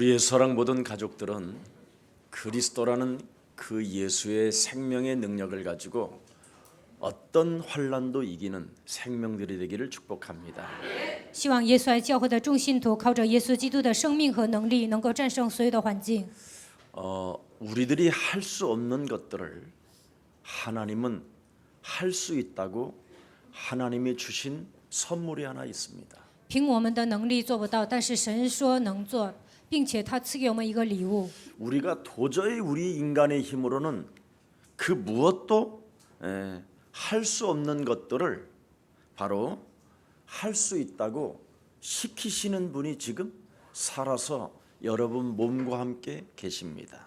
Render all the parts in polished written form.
우리의 사랑 모든 가족들은 그리스도라는 그 예수의 생명의 능력을 가지고 어떤 환난도 이기는 생명들이 되기를 축복합니다. 希望耶稣爱教会的众信徒靠着耶稣基督的生命和能力，能够战胜所有的环境。 우리들이 할 수 없는 것들을 하나님은 할 수 있다고 하나님이 주신 선물이 하나 있습니다. 凭我们的能力做不到，但是神说能做，并且他赐给我们一个礼物。 우리가 도저히 우리 인간의 힘으로는 그 무엇도 할 수 없는 것들을 바로 할 수 있다고 시키시는 분이 지금 살아서 여러분 몸과 함께 계십니다.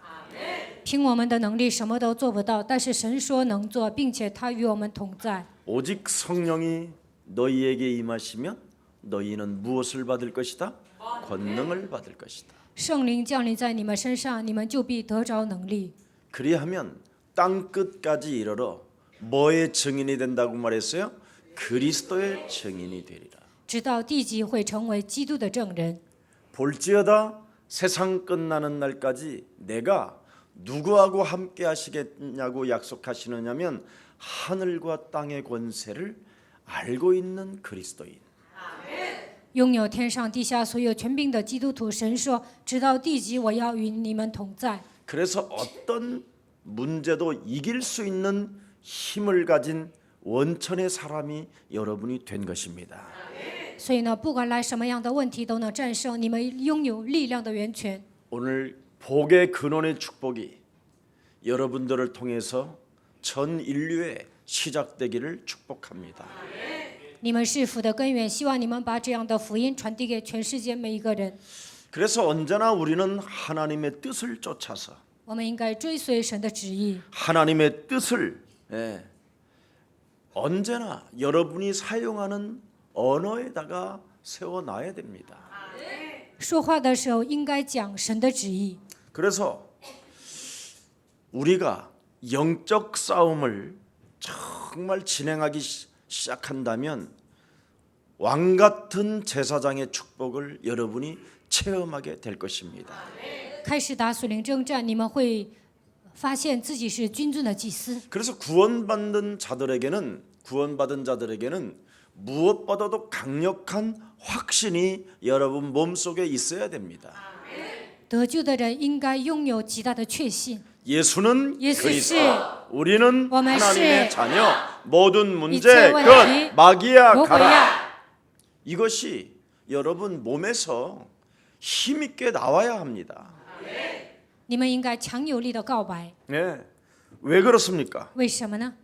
凭我们的能力什么都做不到，但是神说能做，并且他与我们同在。 오직 성령이 너희에게 임하시면 너희는 무엇을 받을 것이다? 권능을 받을 것이다. 圣灵降临在你们身上，你们就必得着能力。 그리하면 땅 끝까지 이르러 뭐의 증인이 된다고 말했어요? 그리스도의 증인이 되리라. 直到地极会成为基督的证人。 볼지어다 세상 끝나는 날까지 내가 누구하고 함께 하시겠냐고 약속하시느냐면 하늘과 땅의 권세를 알고 있는 그리스도인. 拥有天上地下所有权柄的基督徒，神说：“直到地极，我要与你们同在。” 그래서 어떤 문제도 이길 수 있는 힘을 가진 원천의 사람이 여러분이 된 것입니다. 所以呢，不管来什么样的问题，都能战胜。你们拥有力量的源泉。 오늘 복의 근원의 축복이 여러분들을 통해서 전 인류에 시작되기를 축복합니다. 你们是福的根源，希望你们把这样的福音传递给全世界每一个人。 그래서 언제나 우리는 하나님의 뜻을 쫓아서 我们应该追随神的旨意， 하나님의 뜻을 언제나 여러분이 사용하는 언어에다가 세워놔야 됩니다. 说话的时候应该讲神的旨意。 그래서 우리가 영적 싸움을 정말 진행하기 시작한다면 왕 같은 제사장의 축복을 여러분이 체험하게 될 것입니다. 开始打属灵征战，你们会发现自己是君尊的祭司。 그래서 구원받은 자들에게는 무엇보다도 강력한 확신이 여러분 몸속에 있어야 됩니다. 得救的人应该拥有极大的确信。 예수는 예수 그리스도, 씨, 우리는 我们是 하나님의 자녀, 모든 문제 一切问题 끝, 마귀야 魔鬼 가라. 呀， 이것이 여러분 몸에서 힘있게 나와야 합니다. 你们应该强有力的告白。 네. 왜 그렇습니까? 为什么呢？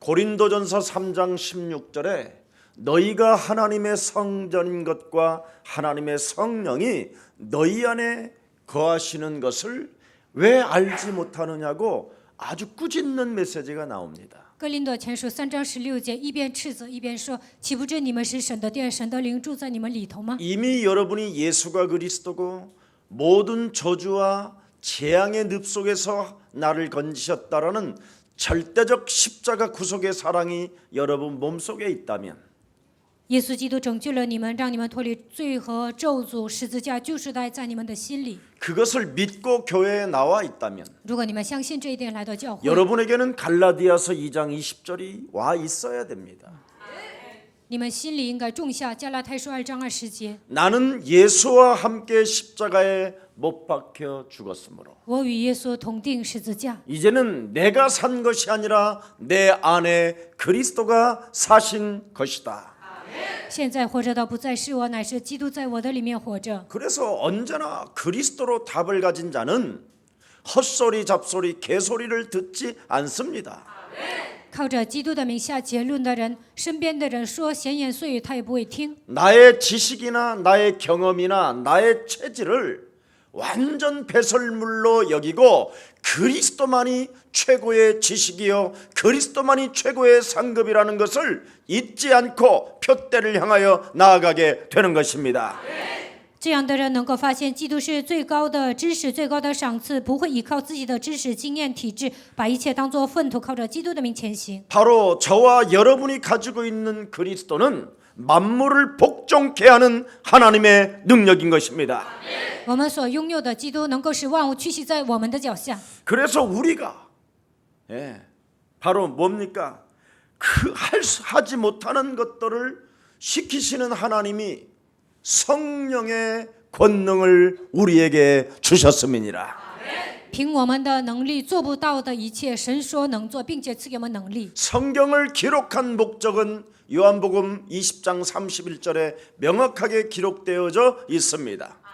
고린도전서 3장 16절에 너희가 하나님의 성전인 것과 하나님의 성령이 너희 안에 거하시는 것을 왜 알지 못하느냐고 아주 꾸짖는 메시지가 나옵니다. 哥林多前书3章16节，一边斥责一边说：“岂不知你们是神的殿，神的灵住在你们里头吗？” 이미 여러분이 예수가 그리스도고 모든 저주와 재앙의 늪 속에서 나를 건지셨다라는 절대적 십자가 구속의 사랑이 여러분 몸속에 있다면 耶稣基督拯救了你们，让你们脱离罪和咒诅，十字架救赎带在你们的心里。 그것을 믿고 교회에 나와 있다면 如果你们相信这一点，来到教会， 여러분에게는 갈라디아서 2장 20절이 와 있어야 됩니다. 你们心里应该种下加拉太书2章20节。 나는 예수와 함께 십자가에 못 박혀 죽었으므로 我与耶稣同定十字架， 이제는 내가 산 것이 아니라 내 안에 그리스도가 사신 것이다. 现在活着的不再是我，乃是基督在我的里面活着。 그래서 언제나 그리스도로 답을 가진 자는 헛소리 잡소리 개소리를 듣지 않습니다. 靠着基督的名下结论的人，身边的人说闲言碎语，他也不会听。 나의 지식이나 나의 경험이나 나의 체질을 완전 배설물로 여기고 그리스도만이 최고의 지식이요 그리스도만이 최고의 상급이라는 것을 잊지 않고 표대를 향하여 나아가게 되는 것입니다. 这样的人能够发现基督是最高的知识、最高的赏赐，不会依靠自己的知识、经验、体制，把一切当作粪土，靠着基督的名前行。 바로 저와 여러분이 가지고 있는 그리스도는 만물을 복종케 하는 하나님의 능력인 것입니다. 我们所拥有的基督能够使万物屈膝在我们的脚下。 그래서 우리가 바로 뭡니까? 하지 못하는 것들을 시키시는 하나님이 성령의 권능을 우리에게 주셨음이니라. 凭我们的能力做不到的一切，神说能做，并且赐给我们能力。 성경을 기록한 목적은 요한복음 20장 31절에 명확하게 기록되어져 있습니다.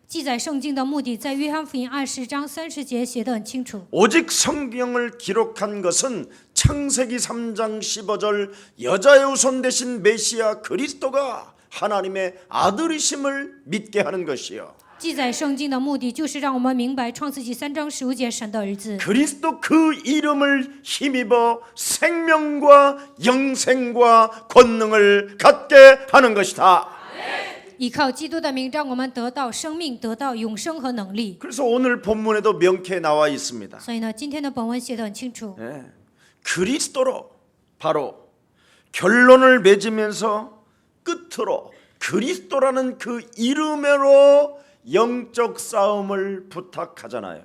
记载圣经的目的，在约翰福音20章30节写得很清楚。 오직 성경을 기록한 것은 창세기 3장 15절 여자의 후손 되신 메시아 그리스도가 하나님의 아들이심을 믿게 하는 것이요. 记载圣经的目的，就是让我们明白创世纪3章15节神的儿子。 그리스도 그 이름을 힘입어 생명과 영생과 권능을 갖게 하는 것이다. 依靠基督的名，让我们得到生命，得到永生和能力。 그래서 오늘 본문에도 명쾌 나와 있습니다. 所以呢，今天的本文写得很清楚。 그리스도로 바로 결론을 맺으면서 끝으로 그리스도라는 그 이름으로 영적 싸움을 부탁하잖아요.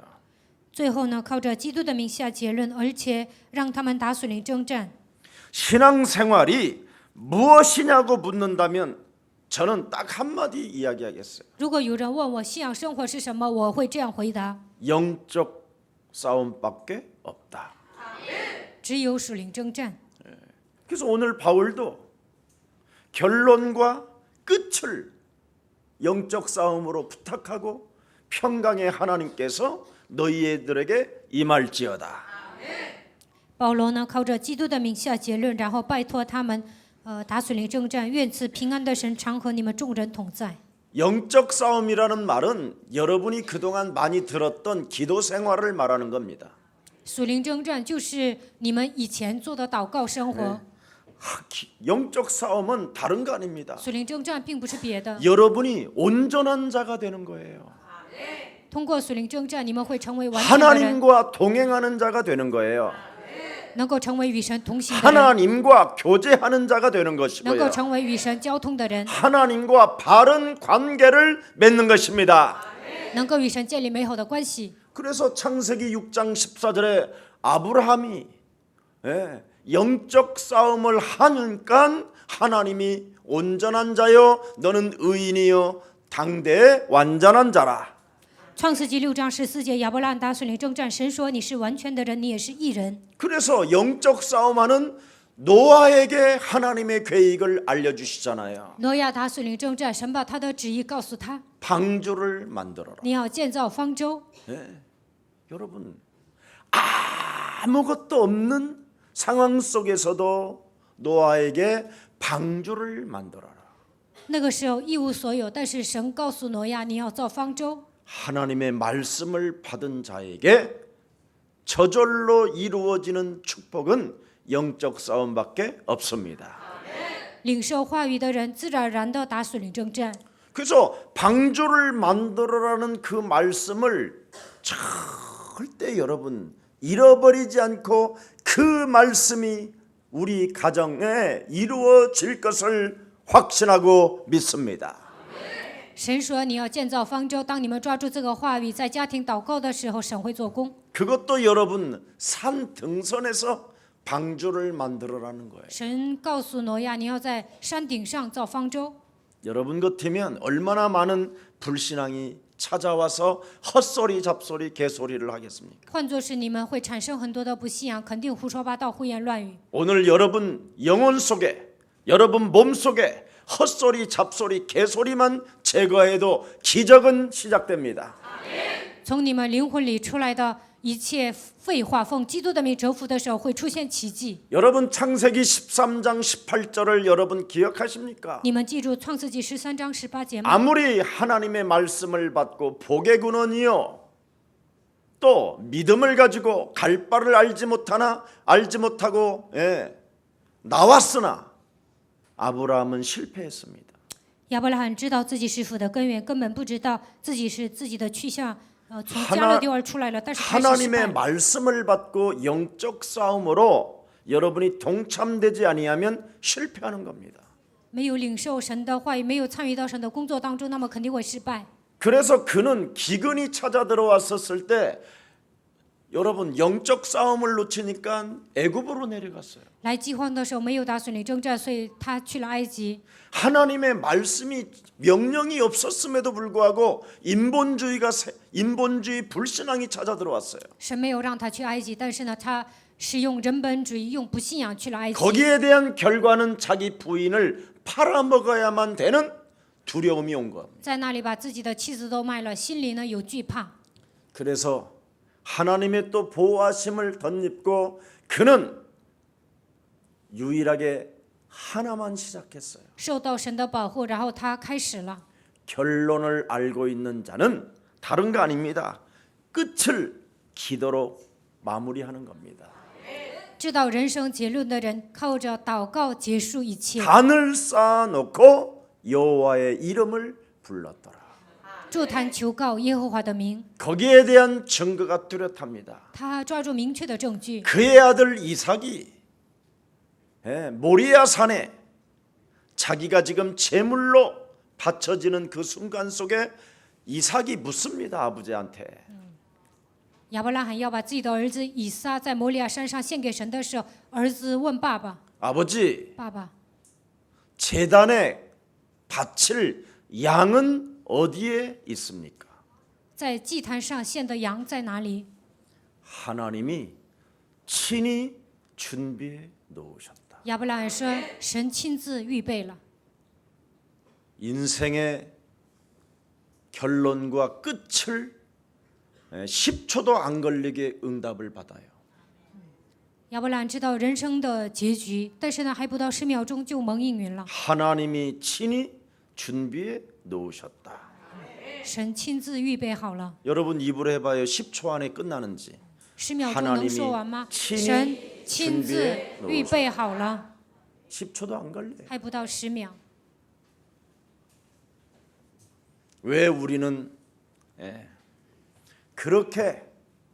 最后呢，靠着基督的名下结论，而且让他们打属灵征战。 신앙생활이 무엇이냐고 묻는다면 저는 딱 한마디 이야기하겠어요. 如果有人问我信仰生活是什么，我会这样回答： 영적 싸움밖에 없다. 只有属灵征战。 그래서 오늘 바울도 결론과 끝을 영적 싸움으로 부탁하고 평강의 하나님께서 너희들에게 임할지어다. 保罗呢，靠着基督的名下结论，然后拜托他们，打属灵征战，愿赐平安的神常和你们众人同在。 영적 싸움이라는 말은 여러분이 그동안 많이 들었던 기도 생활을 말하는 겁니다. 属灵征战就是你们以前做的祷告生活。 영적 싸움은 다른 거 아닙니다. 属灵征战并不是别的， 여러분이 온전한 자가 되는 거예요. 通过属灵征战，你们会成为完全的人， 하나님과 동행하는 자가 되는 거예요. 能够成为与神同行的人， 하나님과 교제하는 자가 되는 能够 것이고요. 成为与神交通的人， 하나님과 바른 관계를 맺는 것입니다. 能够与神建立美好的关系。 그래서 창세기 6장 14절에 아브라함이 영적 싸움을 하니까 하나님이 온전한 자여 너는 의인이여 당대의 완전한 자라. 创世纪6章14节，亚伯拉罕打属灵征战，神说你是完全的人，你也是义人。 그래서 영적 싸움하는 노아에게 하나님의 계획을 알려주시잖아요. 挪亚打属灵征战，神把他的旨意告诉他， 방주를 만들어라. 你要建造方舟。 여러분 아무것도 없는 상황 속에서도 노아에게 방주를 만들어라. 那个时候一无所有，但是神告诉挪亚，你要造方舟。 하나님의 말씀을 받은 자에게 저절로 이루어지는 축복은 영적 싸움밖에 없습니다. 领受话语的人，自然而然的打属灵征战。 그래서 방주를 만들어라는 그 말씀을 절대 여러분 잃어버리지 않고 그 말씀이 우리 가정에 이루어질 것을 확신하고 믿습니다. 神说你要建造方舟，当你们抓住这个话语，在家庭祷告的时候，神会做工。 그것도 여러분 산 등선에서 방주를 만들어라는 거예요. 神告诉挪亚，你要在山顶上造方舟。 여러분 같으면 얼마나 많은 불신앙이 찾아와서 헛소리 잡소리 개소리를 하겠습니까? 换作是你们会产生很多的不信仰，肯定胡说八道、胡言乱语。 오늘 여러분 영혼 속에 여러분 몸 속에 헛소리 잡소리 개소리만 제거해도 기적은 시작됩니다. 从你们灵魂里出来的一切废话，奉基督的名折服的时候，会出现奇迹。 여러분 창세기 13장 18절을 여러분 기억하십니까? 你们记住创世纪13章18节吗？ 아무리 하나님의 말씀을 받고 복의 근원이요 또 믿음을 가지고 갈 바를 알지 못하고 나왔으나 아브라함은 실패했습니다. 亚伯拉罕知道自己是福的根源，根本不知道自己是自己的去向。从加勒底而出来了，但是开始失 하나님의 败。 말씀을 받고 영적 싸움으로 여러분이 동참되지 아니하면 실패하는 겁니다. 没有领受神的话语，没有参与到神的工作当中，那么肯定会失败。 그래서 그는 기근이 찾아 들어왔었을 때 여러분 영적 싸움을 놓치니까 애굽으로 내려갔어요. 来饥荒的时候没有打顺理征战，所以他去了埃及。 하나님의 말씀이 명령이 없었음에도 불구하고 인본주의 불신앙이 찾아 들어왔어요. 神没有让他去埃及，但是呢，他是用人本主义、用不信仰去了埃及。 거기에 대한 결과는 자기 부인을 팔아먹어야만 되는 두려움이 온 겁니다. 在那里把自己的妻子都卖了，心里呢有惧怕。 그래서 하나님의 또 보호하심을 덧입고 그는 유일하게 하나만 시작했어요. 受到神的保护，然后他开始了。 결론을 알고 있는 자는 다른 거 아닙니다. 끝을 기도로 마무리하는 겁니다. 知道人生结论的人，靠着祷告结束一切。 단을 쌓아놓고 여호와의 이름을 불렀더라. 筑坛求告耶和华的名， 거기에 대한 증거가 뚜렷합니다. 他抓住明确的证据。 그의 아들 이삭이 모리아 산에 자기가 지금 제물로 바쳐지는 그 순간 속에 이삭이 묻습니다. 아버지한테. 亚伯拉罕要把自己的儿子以撒在摩利亚山上献给神的时候，儿子问爸爸 아버지 爸爸 제단에 바칠 양은 어디에 있습니까? 在祭坛上献的羊在哪里？ 하나님이 친히 준비해 놓으셨다. 亚伯拉罕说：“神亲自预备了。 인생의 결론과 끝을 10초도 안 걸리게 응답을 받아요. ”亚伯拉罕知道人生的结局，但是呢，还不到10秒钟就蒙应允了。 하나님이 친히 준비해 놓으셨다. 神亲自预备好了。 여러분 입으로 해봐요. 10초 안에 끝나는지. 10秒钟能说完吗？ 하나님이 神 친히 亲自 준비해 预备好了， 10초도 안 걸려요. 还不到10秒。 왜 우리는 그렇게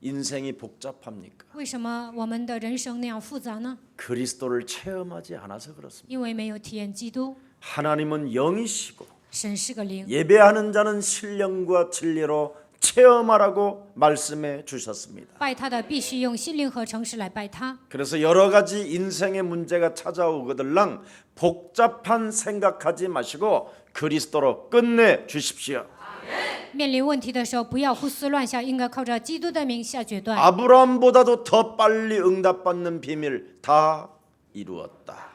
인생이 복잡합니까? 为什么我们的人生那样复杂呢？ 그리스도를 체험하지 않아서 그렇습니다. 因为没有体验基督。 하나님은 영이시고 神是个灵， 예배하는 자는 신령과 진리로 체험하라고 말씀해 주셨습니다. 拜他的必须用心灵和诚实来拜他。 그래서 여러 가지 인생의 문제가 찾아오거들랑 복잡한 생각하지 마시고 그리스도로 끝내 주십시오. 面临问题的时候，不要胡思乱想，应该靠着基督的名下决断。 아브라함보다도 더 빨리 응답받는 비밀 다 이루었다.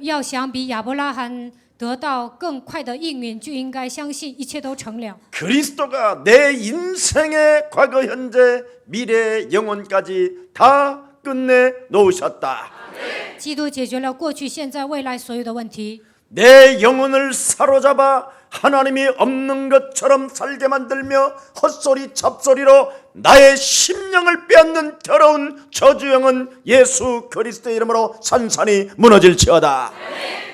要想比亚伯拉罕得到更快的应允，就应该相信一切都成了。 그리스도가 내 인생의 과거, 현재, 미래, 영혼까지 다 끝내 놓으셨다. 基督解决了过去、现在、未来所有的问题。 내 영혼을 사로잡아 하나님이 없는 것처럼 살게 만들며 헛소리 잡소리로 나의 심령을 빼앗는 더러운 저주영은 예수 그리스도의 이름으로 산산이 무너질지어다.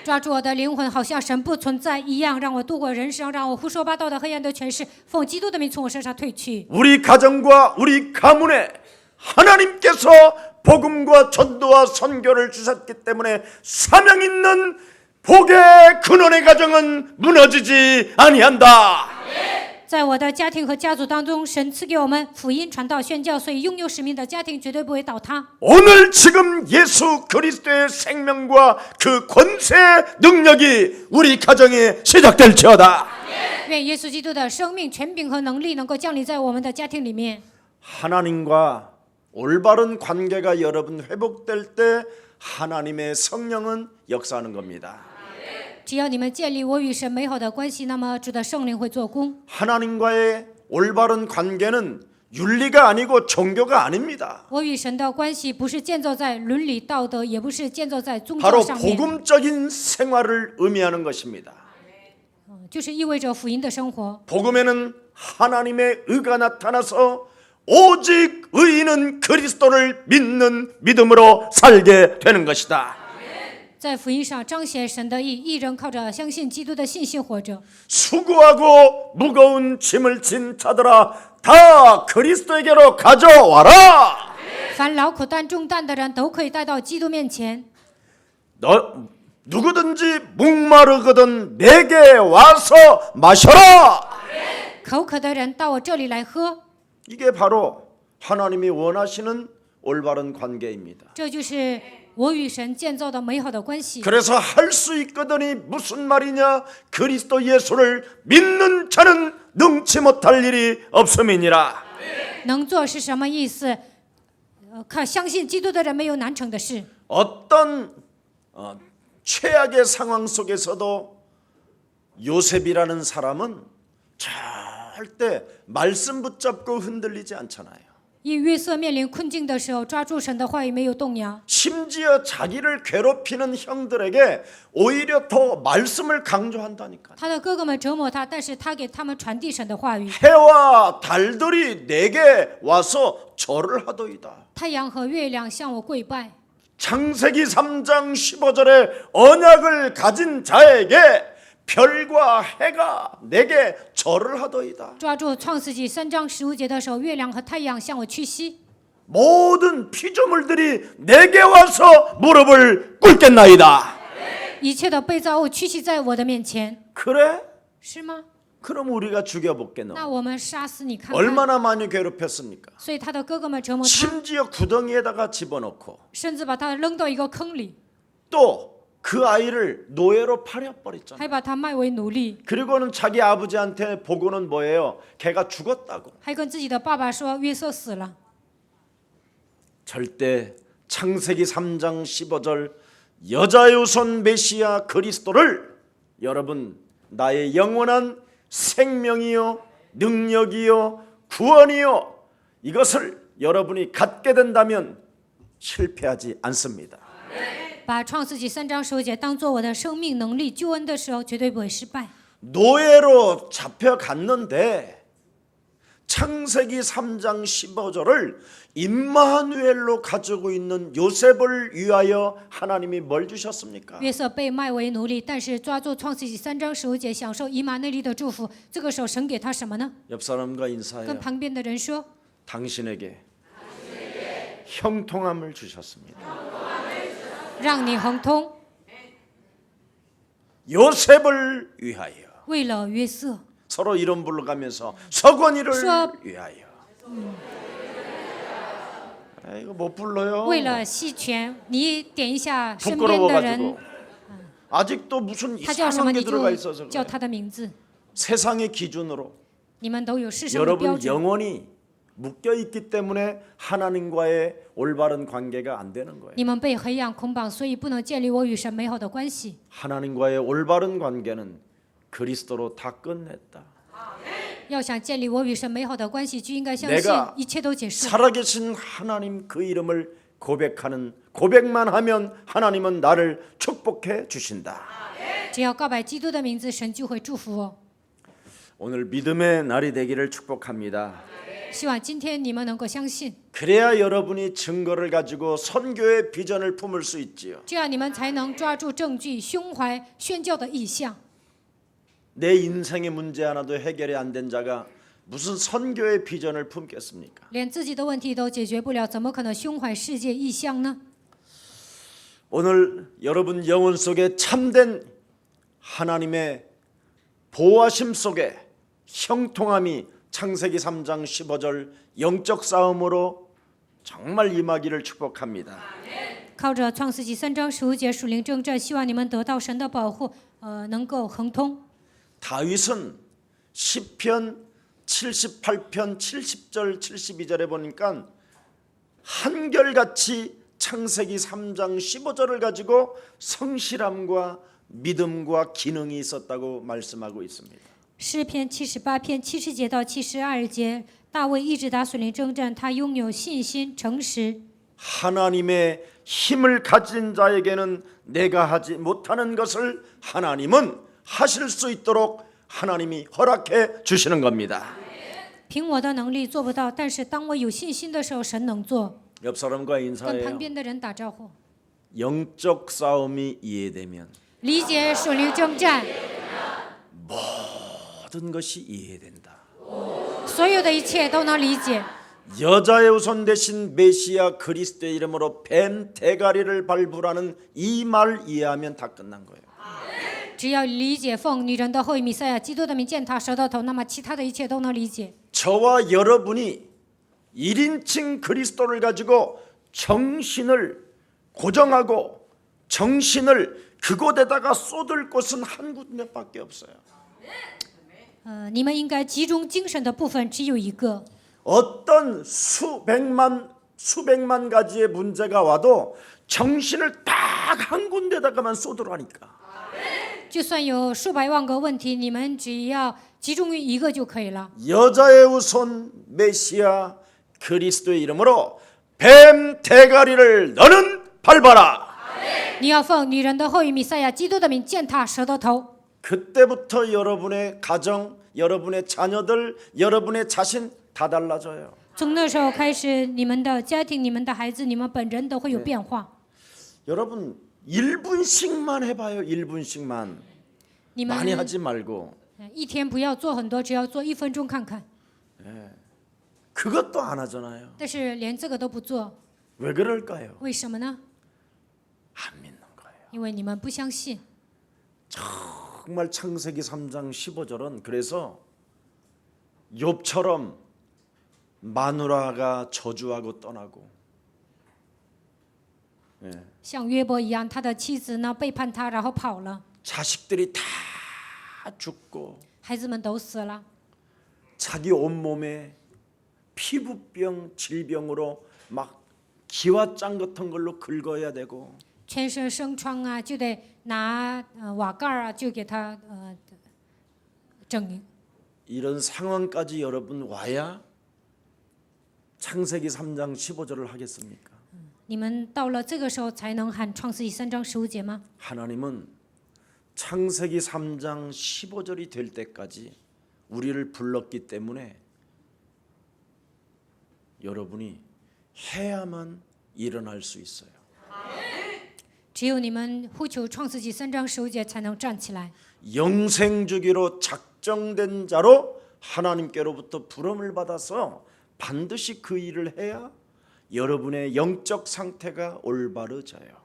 抓住我的灵魂，好像神不存在一样，让我度过人生，让我胡说八道的黑暗的权势，奉基督的名从我身上退去。 우리 가정과 우리 가문에 하나님께서 복음과 전도와 선교를 주셨기 때문에 사명 있는 복의 근원의 가정은 무너지지 아니한다. 在我的家庭和家族当中，神赐给我们福音传道宣教，所以拥有使命的家庭绝对不会倒塌。 오늘 지금 예수 그리스도의 생명과 그 권세 능력이 우리 가정에 시작될지어다. 愿耶稣基督的生命、权柄和能力能够降临在我们的家庭里面。 하나님과 올바른 관계가 여러분 회복될 때 하나님의 성령은 역사하는 겁니다. 只要你们建立我与神美好的关系，那么主的圣灵会做工。 하나님과의 올바른 관계는 윤리가 아니고 종교가 아닙니다. 我与神的关系不是建造在伦理道德，也不是建造在宗教 바로 上面， 복음적인 생활을 의미하는 것입니다. 就是意味着福音的生活。 복음에는 하나님의 의가 나타나서 오직 의인은 그리스도를 믿는 믿음으로 살게 되는 것이다. 在福音上彰显神的义，义人靠着相信基督的信心活着。 수고하고 무거운 짐을 진 자들아 다 그리스도에게로 가져와라. 凡劳苦担重担的人都可以带到基督面前。 누구든지 목마르거든 내게 와서 마셔라. 口渴的人到我这里来喝， 이게 바로 하나님이 원하시는 올바른 관계입니다. 这就是我与神建造的美好的关系。 그래서 할 수 있거든이 무슨 말이냐? 그리스도 예수를 믿는 자는 능치 못할 일이 없음이니라. 能做是什么意思？看相信基督的人没有难成的事。 어떤 최악의 상황 속에서도 요셉이라는 사람은 절대 말씀 붙잡고 흔들리지 않잖아요. 以约瑟面临困境的时候，抓住神的话语没有动摇， 심지어 자기를 괴롭히는 형들에게 오히려 더 말씀을 강조한다니까요. 他的哥哥们折磨他，但是他给他们传递神的话语。 해와 달들이 내게 와서 절을 하더이다. 太阳和月亮向我跪拜。 창세기 3장 15절에 언약을 가진 자에게 별과 해가 내게 절을 하더이다. 抓住创世纪3章15节的时候，月亮和太阳向我屈膝， 모든 피조물들이 내게 와서 무릎을 꿇겠나이다. 一切的被造物屈膝在我的面前， 그래? 是吗？ 그럼 우리가 죽여볼게너. 那我们杀死你看看。 얼마나 많이 괴롭혔습니까? 所以他的哥哥们折磨他， 심지어 구덩이에다가 집어넣고 甚至把他扔到一个坑里， 또 그 아이를 노예로 팔아버렸잖아요. 还把他卖为奴隶， 그리고는 자기 아버지한테 보고는 뭐예요? 걔가 죽었다고. 还跟自己的爸爸说约瑟死了。 절대 창세기 3장 15절 여자의 후손 메시아 그리스도를 여러분 나의 영원한 생명이요 능력이요 구원이요 이것을 여러분이 갖게 된다면 실패하지 않습니다. 把创世纪3章15节当做我的生命能力救恩的时候，绝对不会失败。 노예로 잡혀갔는데 창세기 3장 15절을 임마누엘로 가지고 있는 요셉을 위하여 하나님이 뭘 주셨습니까? 约瑟被卖为奴隶，但是抓住创世纪3章15节，享受以马内利的祝福。这个时候，神给他什么呢？ 옆 사람과 跟 인사해요. 旁边的人说， 당신에게 형통함을 주셨습니다. 让你亨通， 요셉을 위하여 为了约瑟， 서로 이름 불러가면서 서건이를 수업. 위하여. 이거 못 불러요. 为了细权，你点一下身边的人， 부끄러워가지고 아직도 무슨 他叫什么 이상한 게 你 들어가 就 있어서 叫 그래요. 他的名字。 세상의 기준으로 你们都有世上的标 여러분 准， 영혼이 묶여 있기 때문에 하나님과의 올바른 관계가 안 되는 거예요. 你们被黑暗捆绑，所以不能建立我与神美好的关系。 하나님과의 올바른 관계는 그리스도로 다 끝냈다. 要想建立我与神美好的关系，就应该相信 내가 一切都结束。 살아계신 하나님 그 이름을 고백하는 고백만 하면 하나님은 나를 축복해 주신다. 只要告白基督的名字，神就会祝福我。 오늘 믿음의 날이 되기를 축복합니다. 希望今天你们能够相信， 그래야 여러분이 증거를 가지고 선교의 비전을 품을 수 있지요. 这样你们才能抓住证据，胸怀宣教的意向。 내 인생의 문제 하나도 해결이 안 된 자가 무슨 선교의 비전을 품겠습니까? 连自己的问题都解决不了，怎么可能胸怀世界意向呢？ 오늘 여러분 영혼 속에 참된 하나님의 보호하심 속에 형통함이 창세기 3장 15절 영적 싸움으로 정말 임하기를 축복합니다. 靠着创世纪3章15节属灵征战，希望你们得到神的保护，能够亨通。 다윗은 시편 78편 70절 72절에 보니까 한결같이 창세기 3장 15절을 가지고 성실함과 믿음과 기능이 있었다고 말씀하고 있습니다. 诗篇78篇70节到72节，大卫一直打属灵征战，他拥有信心、诚实。 하나님의 힘을 가진 자에게는 내가 하지 못하는 것을 하나님은 하실 수 있도록 하나님이 허락해 주시는 겁니다. 凭我的能力做不到，但是当我有信心的时候，神能做。 옆 사람과 跟旁 인사해요. 边的人打招呼， 영적 싸움이 이해되면 理解属灵征战， 모든 것이 이해된다. 所有的一切都能理解。 여자의 후손 대신 메시아 그리스도의 이름으로 뱀 대가리를 밟으라는 이 말 이해하면 다 끝난 거예요. 只要理解奉女人的后裔弥赛亚基督的名践踏舌头头，那么其他的一切都能理解。 저와 여러분이 1인칭 그리스도를 가지고 정신을 고정하고 정신을 그곳에다가 쏟을 곳은 한 군데밖에 없어요. 你们应该集中精神的部分只有一个。 어떤 수백만 가지의 문제가 와도 정신을 딱 한 군데다가만 쏟으라니까. 就算有数百万个问题，你们只要集中于一个就可以了。 여자의 후손 메시아 그리스도의 이름으로 뱀 대가리를 너는 밟아라. 你要奉女人的后裔弥赛亚基督的名践踏舌头头。 그때부터 여러분의 가정, 여러분의 자녀들, 여러분의 자신 다 달라져요. 从那时候开始，你们的家庭、你们的孩子、你们本人都会有变化。 여러분 1분씩만 해봐요. 1분씩만. 你们 많이 하지 말고. 一天不要做很多，只要做1分钟看看。 그것도 안 하잖아요. 但是连这个都不做， 왜 그럴까요? 为什么呢？ 안 믿는 거예요. 因为你们不相信。 정말 창세기 3장 15절은 그래서 욥처럼 마누라가 저주하고 떠나고 像约伯一样，他的妻子呢背叛他，然后跑了， 자식들이 다 죽고 孩子们都死了， 자기 온몸에 피부병 질병으로 막 기와장 같은 걸로 긁어야 되고 全身生疮啊，就得拿瓦盖啊，就给他整。 이런 상황까지 여러분 와야 창세기 3장 15절을 하겠습니까? 你们到了这个时候才能喊创世纪3章15节吗？ 하나님은 창세기 3장 15절이 될 때까지 우리를 불렀기 때문에 여러분이 해야만 일어날 수 있어요. 只有你们呼求创世纪3章15节才能站起来。 영생주기로 작정된 자로 하나님께로부터 부름을 받아서 반드시 그 일을 해야 여러분의 영적 상태가 올바르져요.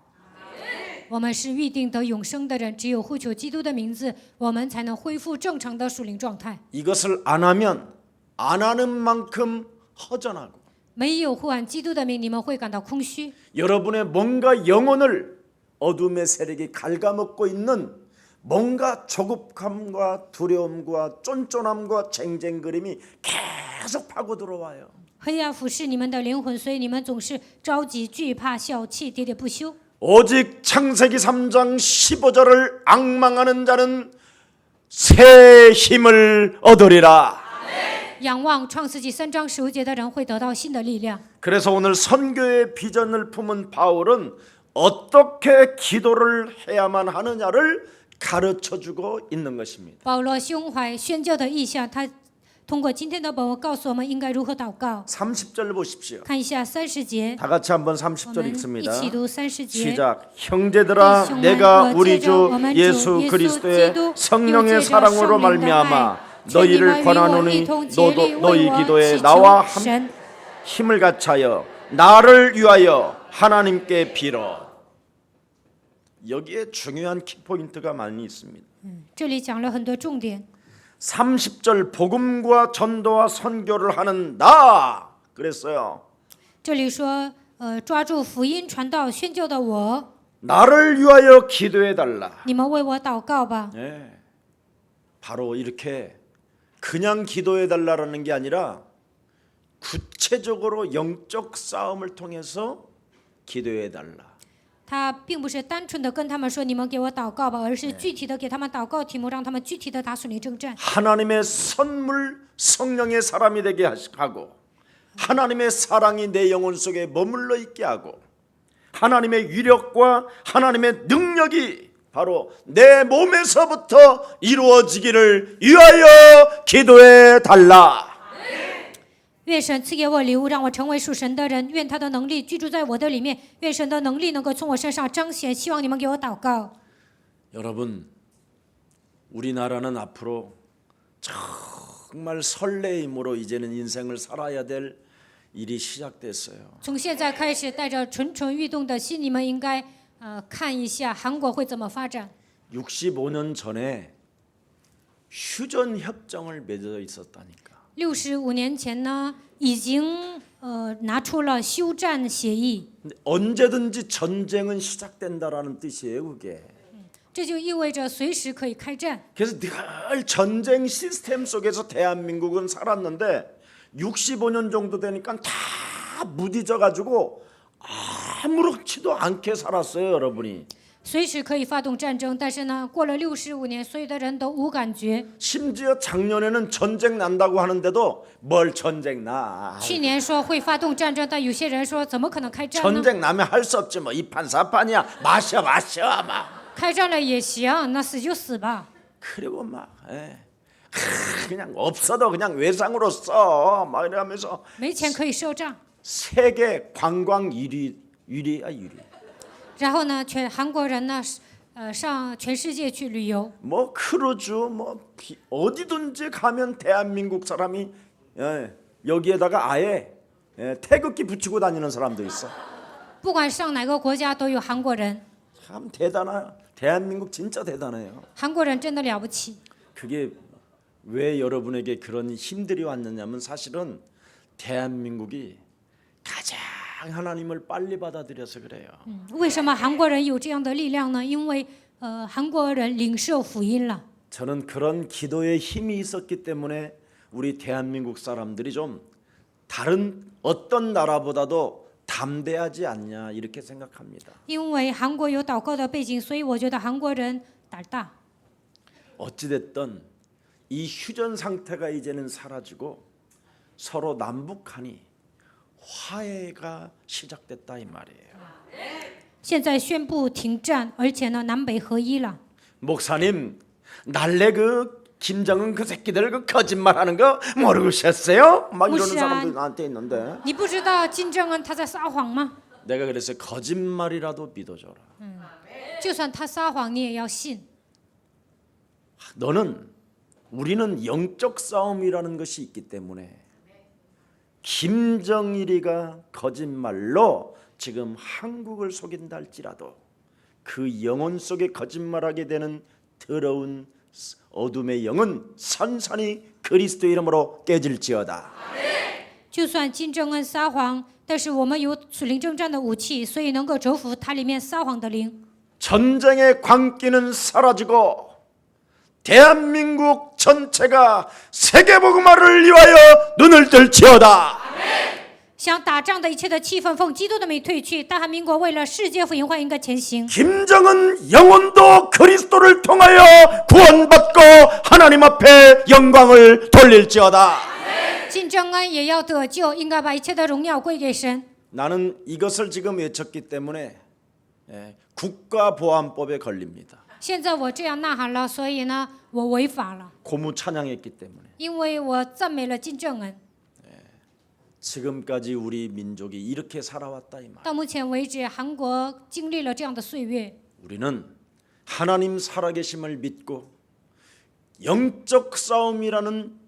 我们是预定得永生的人，只有呼求基督的名字，我们才能恢复正常的属灵状态。 이것을 안 하면 안 하는 만큼 허전하고 没有呼喊基督的名，你们会感到空虚。 여러분의 뭔가 영혼을 어둠의 세력이 갉아먹고 있는 뭔가 조급함과 두려움과 쫀쫀함과 쟁쟁거림이 계속 파고 들어와요. 黑暗俯视你们的灵魂，所以你们总是着急、惧怕、小气、喋喋不休。 오직 창세기 3장 15절을 앙망하는 자는 새 힘을 얻으리라. 仰望创世纪3章15节的人会得到新的力量。 그래서 오늘 선교의 비전을 품은 바울은 어떻게 기도를 해야만 하느냐를 가르쳐주고 있는 것입니다. 保罗胸怀宣教的意向，他通过今天的本文告诉我们应该如何祷告。 30절 보십시오. 看一下30节， 다 같이 한번 我 30절 们一 읽습니다. 起读30节。 시작. 형제들아, 내가 우리 주 예수 그리스도의 성령의 사랑으로 말미암아 너희를 권하노니 너도 너희 기도에 나와 힘을 같이하여 나를 위하여 하나님께 빌어. 여기에 중요한 키포인트가 많이 있습니다. 这里讲了很多重点。 30절 복음과 전도와 선교를 하는 나 그랬어요. 这里说，抓住福音传道宣教的我， 나를 위하여 기도해 달라. 你们为我祷告吧。 네. 바로 이렇게 그냥 기도해 달라라는 게 아니라 구체적으로 영적 싸움을 통해서 기도해 달라. 他并不是单纯的跟他们说你们给我祷告吧，而是具体的给他们祷告题目，让他们具体的打属灵征战。 하나님의 선물 성령의 사람이 되게 하고 하나님의 사랑이 내 영혼 속에 머물러 있게 하고 하나님의 위력과 하나님의 능력이 바로 내 몸에서부터 이루어지기를 위하여 기도해 달라. 愿神赐给我礼物，让我成为属神的人。愿他的能力居住在我的里面。愿神的能力能够从我身上彰显。希望你们给我祷告。 여러분, 우리나라는 앞으로 정말 설레임으로 이제는 인생을 살아야 될 일이 시작됐어요. 从现在开始，带着蠢蠢欲动的心，你们应该看一下韩国会怎么发展。 65년 전에 휴전 협정을 맺어 있었다니까. 65年前呢，已经拿出了休战协议， 근데 언제든지 전쟁은 시작된다라는 뜻이에요, 그게. 这就意味着随时可以开战。 그래서 늘 전쟁 시스템 속에서 대한민국은 살았는데 65년 정도 되니까 다 무디져 가지고 아무렇지도 않게 살았어요, 여러분이. 随时可以发动战争，但是呢，过了65年，所有的人都无感觉。 심지어 작년에는 전쟁 난다고 하는데도 뭘 전쟁 나. 去年说会发动战争，但有些人说怎么可能开战呢？ 전쟁 나면 할 수 없지 뭐 이판사판이야. 마셔 막. 开战了也行，那死就死吧。 그리고 막 그냥 없어도 그냥 외상으로 써. 막 이러면서 没钱可以赊账。 세계 관광 1위야 1위. 然后呢，韩国人呢，上全世界去旅游， 뭐 크루즈 뭐 어디든지 가면 대한민국 사람이 여기에다가 아예 태극기 붙이고 다니는 사람도 있어. 不管上哪个国家都有韩国人。 참 대단해. 대한민국 진짜 대단해요. 韩国人真的了不起。 그게 왜 여러분에게 그런 힘들이 왔느냐면 사실은 대한민국이 가장 하나님을 빨리 받아들여서 그래요. 为什么韩国人有这样的力量呢？因为韩国人领受福音了。 저는 그런 기도의 힘이 있었기 때문에 우리 대한민국 사람들이 좀 다른 어떤 나라보다도 담대하지 않냐 이렇게 생각합니다. 因为韩国有祷告的背景，所以我觉得韩国人胆大。 어찌됐든 이 휴전 상태가 이제는 사라지고 서로 남북한이 화해가 시작됐다 이 말이에요. 现在宣布停战，而且呢，南北合一了。 목사님, 날래 그 김정은 그 새끼들 그 거짓말하는 거 모르셨어요? 막 이러는 무시한- 사람도 나한테 있는데 你不知道金正恩他在撒谎吗？ 내가 그래서 거짓말이라도 믿어줘라. 就算他撒谎，你也要信。 우리는 영적 싸움이라는 것이 있기 때문에 김정일이가 거짓말로 지금 한국을 속인다 할지라도 그 영혼 속에 거짓말하게 되는 더러운 어둠의 영은 산산이 그리스도 이름으로 깨질지어다. 就算金正恩撒谎，但是我们有属灵征战的武器，所以能够折服他里面撒谎的灵。 전쟁의 광기는 사라지고 대한민국 전체가 세계복음화를 위하여 눈을 들지어다. 想打仗的一切的气氛奉基督的名退去，大韩民国为了世界福音化应该前行。 김정은 영혼도 그리스도를 통하여 구원받고 하나님 앞에 영광을 돌릴지어다. 金正恩也要得救，应该把一切的荣耀归给神。 나는 이것을 지금 외쳤기 때문에 국가보안법에 걸립니다. 现在我这样呐喊了，所以呢，我违法了， 고무 찬양했기 때문에. 因为我赞美了金正恩。 지금까지 우리 민족이 이렇게 살아왔다 이 말. 到目前为止，韩国经历了这样的岁月。 우리는 하나님 살아계심을 믿고 영적 싸움이라는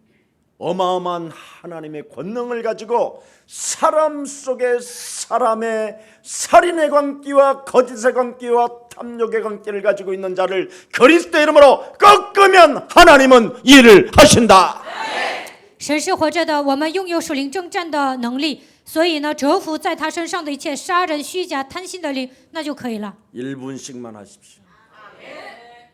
어마어마한 하나님의 권능을 가지고 사람 속에 사람의 살인의 광기와 거짓의 광기와 탐욕의 광기를 가지고 있는 자를 그리스도의 이름으로 꺾으면 하나님은 일을 하신다. 神是活着的，我们拥有属灵征战的能力，所以呢，折服在他身上的一切杀人、虚假、贪心的灵，那就可以了。 1분씩만 하십시오.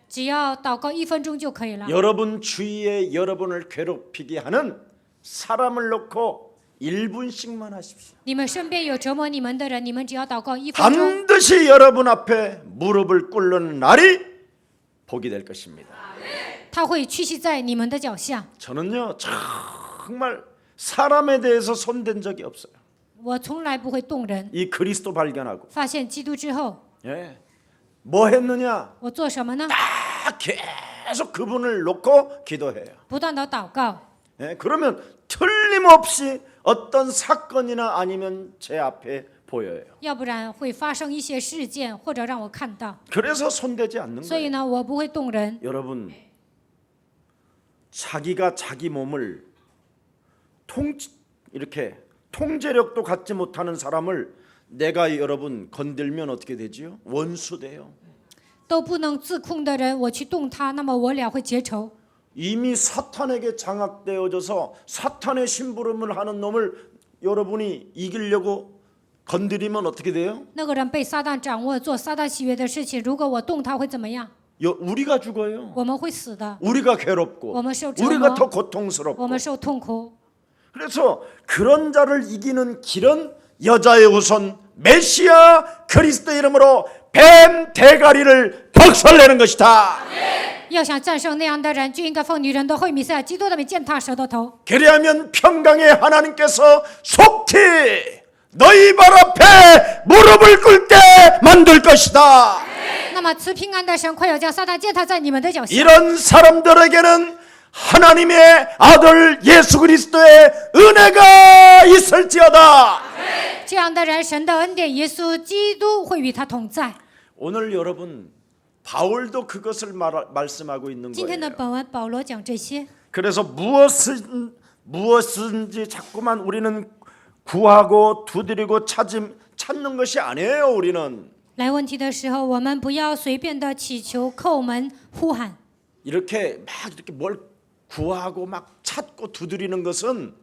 只要祷告1分钟就可以了。 여러분 주위에 여러분을 괴롭히게 하는 사람을 놓고 1분씩만 하십시오. 你们身边有折磨你们的人，你们只要祷告1分钟， 반드시 여러분 앞에 무릎을 꿇는 날이 복이 될 것입니다. 他会屈膝在你们的脚下。 저는요 정말 사람에 대해서 손댄 적이 없어요. 我从来不会动人。 이 그리스도 발견하고 发现基督之后， 뭐 했느냐? 我做什么呢？ 딱 계속 그분을 놓고 기도해요. 不断的祷告。 그러면 틀림없이 어떤 사건이나 아니면 제 앞에 보여요. 要不然会发生一些事件，或者让我看到。 그래서 손대지 않는 所以 거예요. 呢，我不会动人。 여러분 자기가 자기 몸을 이렇게 통제력도 갖지 못하는 사람을 내가 여러분 건들면 어떻게 되지요? 원수 돼요. 都不能自控的人，我去动他，那么我俩会结仇。 이미 사탄에게 장악되어져서 사탄의 심부름을 하는 놈을 여러분이 이기려고 건드리면 어떻게 돼요? 那个人被撒旦掌握，做撒旦喜悦的事情，如果我动他，会怎么样？ 우리가 죽어요. 我们会死的， 우리가 괴롭고 我们受折 우리가 磨， 더 我 고통스럽고. 们受痛苦。 그래서 그런 자를 이기는 길은 여자의 후손 메시아 그리스도의 이름으로 뱀 대가리를 박살내는 것이다. 要想战胜那样的人，就应该奉女人的会弥赛亚基督的名践踏舌头头。 그리하면 평강의 하나님께서 속히 너희 발 앞에 무릎을 꿇게 만들 것이다. 那么赐平安的神快要将撒旦践踏在你们的脚下。 이런 사람들에게는 하나님의 아들 예수 그리스도의 은혜가 있을지어다. 这样的人，神的恩典，耶稣基督会与他同在。 오늘 여러분 바울도 그것을 말씀하고 있는 今天的 거예요. 本文，保罗讲这些。 그래서 무엇인지 자꾸만 우리는 구하고 두드리고 찾는 것이 아니에요. 우리는 来问题的时候，我们不要随便的祈求、叩门、呼喊。 이렇게 뭘 구하고 막 찾고 두드리는 것은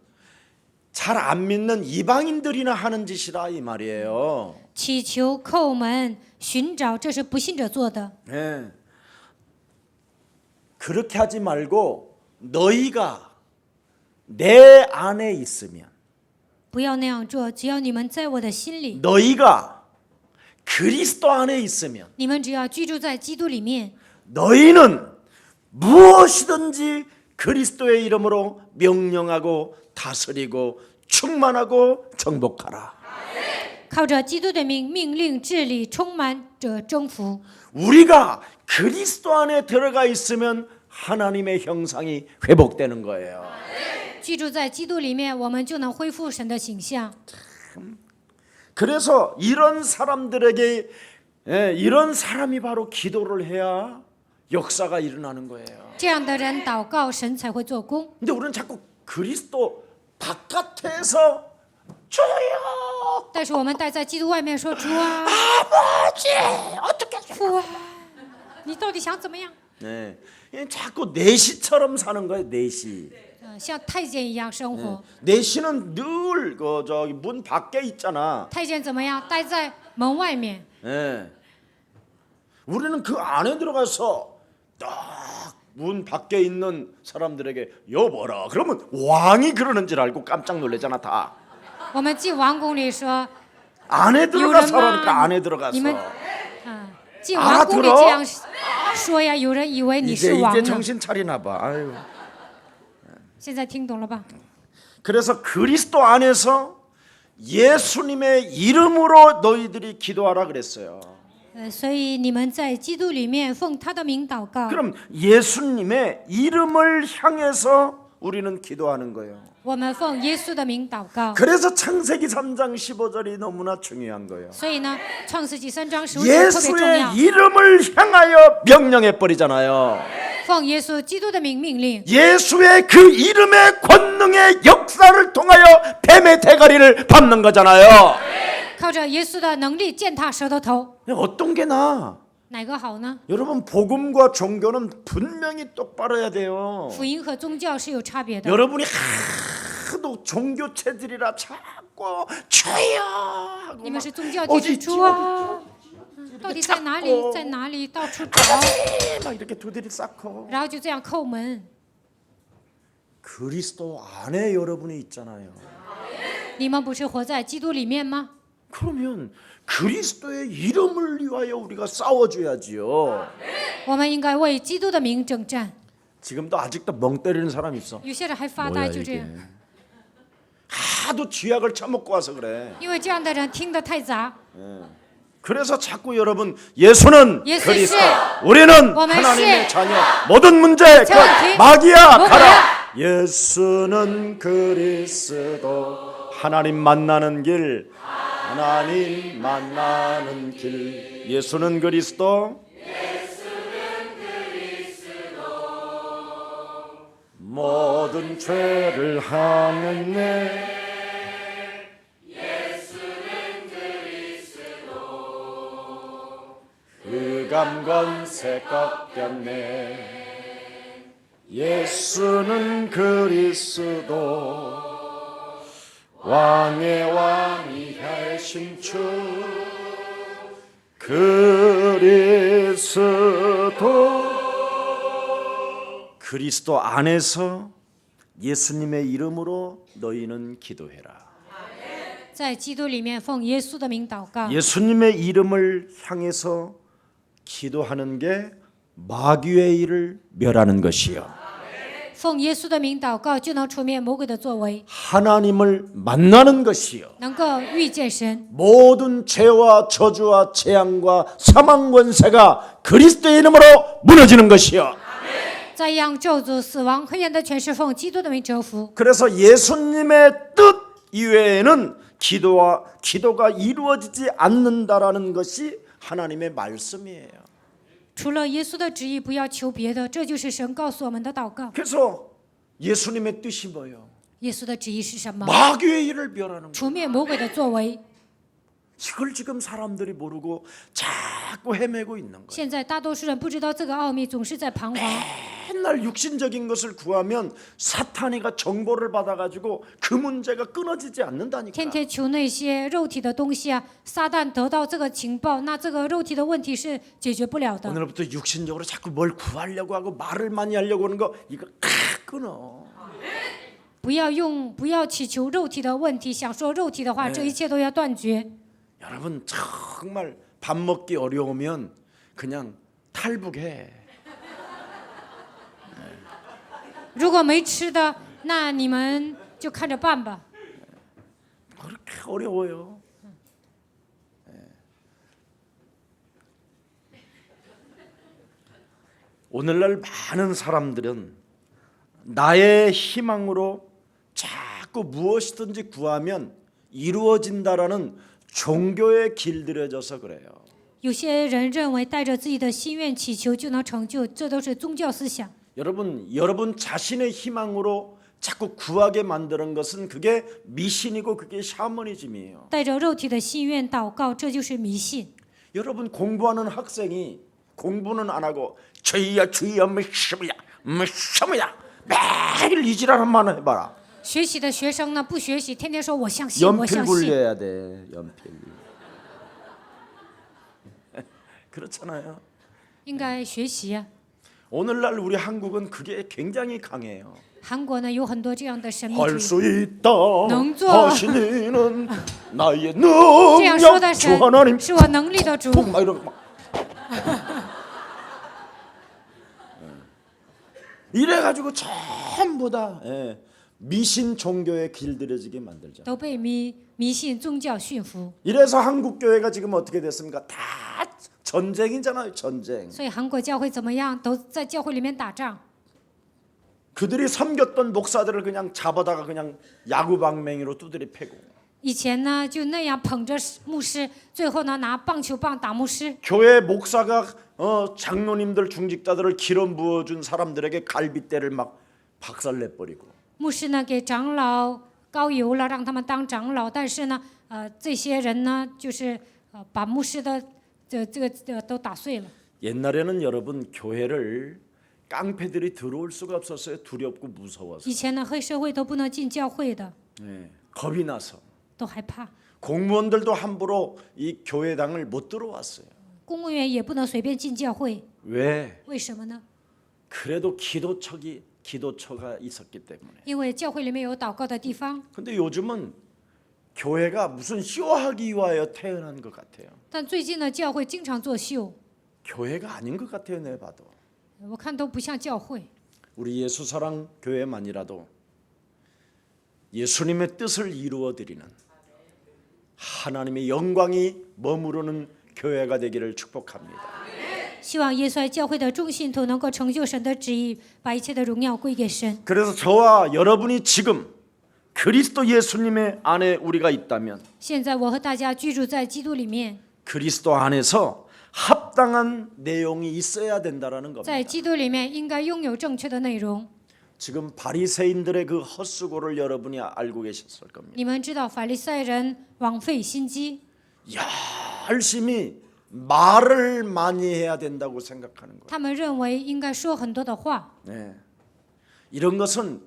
잘 안 믿는 이방인들이나 하는 짓이라 이 말이에요. 祈求、叩门、寻找，这是不信者做的。 네. 그렇게 하지 말고 너희가 내 안에 있으면 不要那样做，只要你们在我的心里， 너희가 그리스도 안에 있으면 你们只要居住在基督里面， 너희는 무엇이든지 그리스도의 이름으로 명령하고 다스리고 충만하고 정복하라. 靠着基督的名命令治理，充满着征服。 우리가 그리스도 안에 들어가 있으면 하나님의 형상이 회복되는 거예요. 居住在基督里面，我们就能恢复神的形象。 그래서 이런 사람들에게 이런 사람이 바로 기도를 해야 역사가 일어나는 거예요. 这样的人祷告，神才会做工。 근데 우리는 자꾸 그리스도 바깥에서 주여 但是我们待在基督外面说：“主啊， 아버지 어떻게 父啊，你到底想怎么样？” 네, 자꾸 내시처럼 사는 거예요. 내시. 像太监一样生活。 내시는 늘 저기 문 밖에 있잖아. 太监怎么样？待在门外面。 네. 우리는 그 안에 들어가서 딱 문 밖에 있는 사람들에게 여보라. 그러면 왕이 그러는 줄 알고 깜짝 놀래잖아 다. 我们进王宫里说 안에 有 들어가서 人 하니까 吗？ 안에 들어가서. 你们进王宫里这样说呀，有人以为你是 이제 王呢。 정신 차리나 봐. 아유. 现在听懂了吧？ 그래서 그리스도 안에서 예수님의 이름으로 너희들이 기도하라 그랬어요. 所以你们在基督里面奉他的名祷告。 그럼 예수님의 이름을 향해서 우리는 기도하는 거예요. 我们奉耶稣的名祷告。 그래서 창세기 3장 15절이 너무나 중요한 거예요. 所以呢，创世纪3章15节特别重要 예수의 。 이름을 향하여 명령해 버리잖아요. 奉耶稣基督的名命令， 예수의 그 이름의 권능의 역사를 통하여 뱀의 대가리를 밟는 거잖아요. 靠着耶稣的能力践踏舌头头， 어떤 게 나아? 哪个好呢？ 여러분 복음과 종교는 분명히 똑바로 해야 돼요. 福音和宗教是有差别的。 여러분이 하도 종교체들이라 자꾸 주여 하고 你们 막 是宗教地之主啊，到底在哪里？在哪里？到处找， 막 이렇게 두드리 쌓고 然后就这样叩门。 그리스도 안에 여러분이 있잖아요. 你们不是活在基督里面吗？ 그러면 그리스도의 이름을 위하여 우리가 싸워줘야지요. 我们应该为基督的名征战。 지금도 아직도 멍 때리는 사람 있어. 有些人还发呆，就这样， 하도 쥐약을 처먹고 와서 그래. 因为这样的人听得太杂。 그래서 자꾸 여러분 예수는 예수 그리스도, 씨, 우리는 我们 하나님의 是 자녀. 모든 문제 끝. 정확히 마귀야 뭐야? 가라. 예수는 그리스도. 하나님 만나는 길. 하나님 만나는 길. 예수는 그리스도. 모든 죄를 항했네. 흑암 권세 꺾였네. 예수는 그리스도 왕의 왕이 하신 주 그리스도 안에서 예수님의 이름으로 너희는 기도해라. 在基督里面奉耶稣的名祷告。 예수님의 이름을 향해서 기도하는 게 마귀의 일을 멸하는 것이요. 奉耶稣的名祷告，就能除灭魔鬼的作为， 하나님을 만나는 것이요. 能够遇见神。 모든 죄와 저주와 재앙과 사망 권세가 그리스도의 이름으로 무너지는 것이요. 再让咒诅、死亡、黑暗的权势奉基督的名折服。 그래서 예수님의 뜻 이외에는 기도가 이루어지지 않는다라는 것이 하나님의 말씀이에요. 除了耶稣的旨意，不要求别的，这就是神告诉我们的祷告。 그래서 예수님의 뜻이 뭐예요? 耶稣的旨意是什么？ 마귀의 일을 멸하는 거예요. 除灭魔鬼的作为。 이걸 지금 사람들이 모르고 자꾸 헤매고 있는 거예요. 现在大多数人不知道这个奥秘，总是在彷徨。 맨날 육신적인 것을 구하면 사탄이가 정보를 받아가지고 그 문제가 끊어지지 않는다니까. 天天求那些肉体的东西啊，撒旦得到这个情报，那这个肉体的问题是解决不了的。 오늘부터 육신적으로 자꾸 뭘 구하려고 하고 말을 많이 하려고 하는 거 이거 끊어. 不要祈求肉体的问题，想说肉体的话，这一切都要断绝。 여러분 정말 밥 먹기 어려우면 그냥 탈북해. 如果没吃的，那你们就看着办吧。 그렇게 어려워요. 오늘날 많은 사람들은 나의 희망으로 자꾸 무엇이든지 구하면 이루어진다라는 종교에 길들여져서 그래요. 有些人认为带着自己的心愿祈求就能成就，这都是宗教思想。 여러분 자신의 희망으로 자꾸 구하게 만드는 것은 그게 미신이고 그게 샤머니즘이에요. 带着肉体的心愿祷告，这就是迷信。 여러분 공부하는 학생이 공부는 안 하고 주의야 무엇이야 매일 이 지랄만 해봐라. 学习的学生呢，不学习，天天说我相信，我 연필 相信。 굴려야 돼. 연필. 그렇잖아요. 应该学习啊。 오늘날 우리 한국은 그게 굉장히 강해요. 韩国呢有很多这样的神秘 할 主义， 수 있다 능조. 하시는 나의 这样说的 능력 주 神 하나님 是我能力的主。 막 이러고 막 이래가지고 전부 다 미신 종교에 길들여지게 만들죠. 都被迷信宗教驯服， 이래서 한국 교회가 지금 어떻게 됐습니까? 다 전쟁이잖아요, 전쟁. 所以韩国教会怎么样，都在教会里面打仗。 그들이 섬겼던 목사들을 그냥 잡아다가 그냥 야구방맹이로 두드려 패고. 以前呢就那样捧着牧师，最后呢拿棒球棒打牧师。 교회 목사가 장로님들 중직자들을 기름 부어준 사람들에게 갈빗대를 막 박살내버리고. 牧师呢给长老膏油了，让他们当长老，但是呢，这些人呢就是把牧师的这个都打碎了。 옛날에는 여러분 교회를 깡패들이 들어올 수가 없었어요. 두렵고 무서워서. 以前呢黑社会都不能进教会的， 겁이 나서. 都害怕。 공무원들도 함부로 이 교회당을 못 들어왔어요. 公务员也不能随便进教会， 왜? 为什么呢？ 그래도 기도처가 있었기 때문에. 因为教会里面有祷告的地方， 근데 요즘은 교회가 무슨 쇼하기 위하여 태어난 것 같아요. 但最近呢教会经常作秀， 교회가 아닌 것 같아요, 내 봐도. 我看都不像教会。 우리 예수사랑 교회만이라도 예수님의 뜻을 이루어 드리는 하나님의 영광이 머무르는 교회가 되기를 축복합니다. 希望耶稣爱教会的众信徒能够成就神的旨意，把一切的荣耀归给神。 그래서 저와 여러분이 지금 그리스도 예수님의 안에 우리가 있다면 现在我和大家居住在基督里面， 그리스도 안에서 합당한 내용이 있어야 된다라는 在 겁니다. 基督里面应该拥有正确的内容。 지금 바리새인들의 그 헛수고를 여러분이 알고 계셨을 겁니다. 你们知道法利赛人枉费心机， 열심히 말을 많이 해야 된다고 생각하는 거예요. 他们认为应该说很多的话， 네. 이런 것은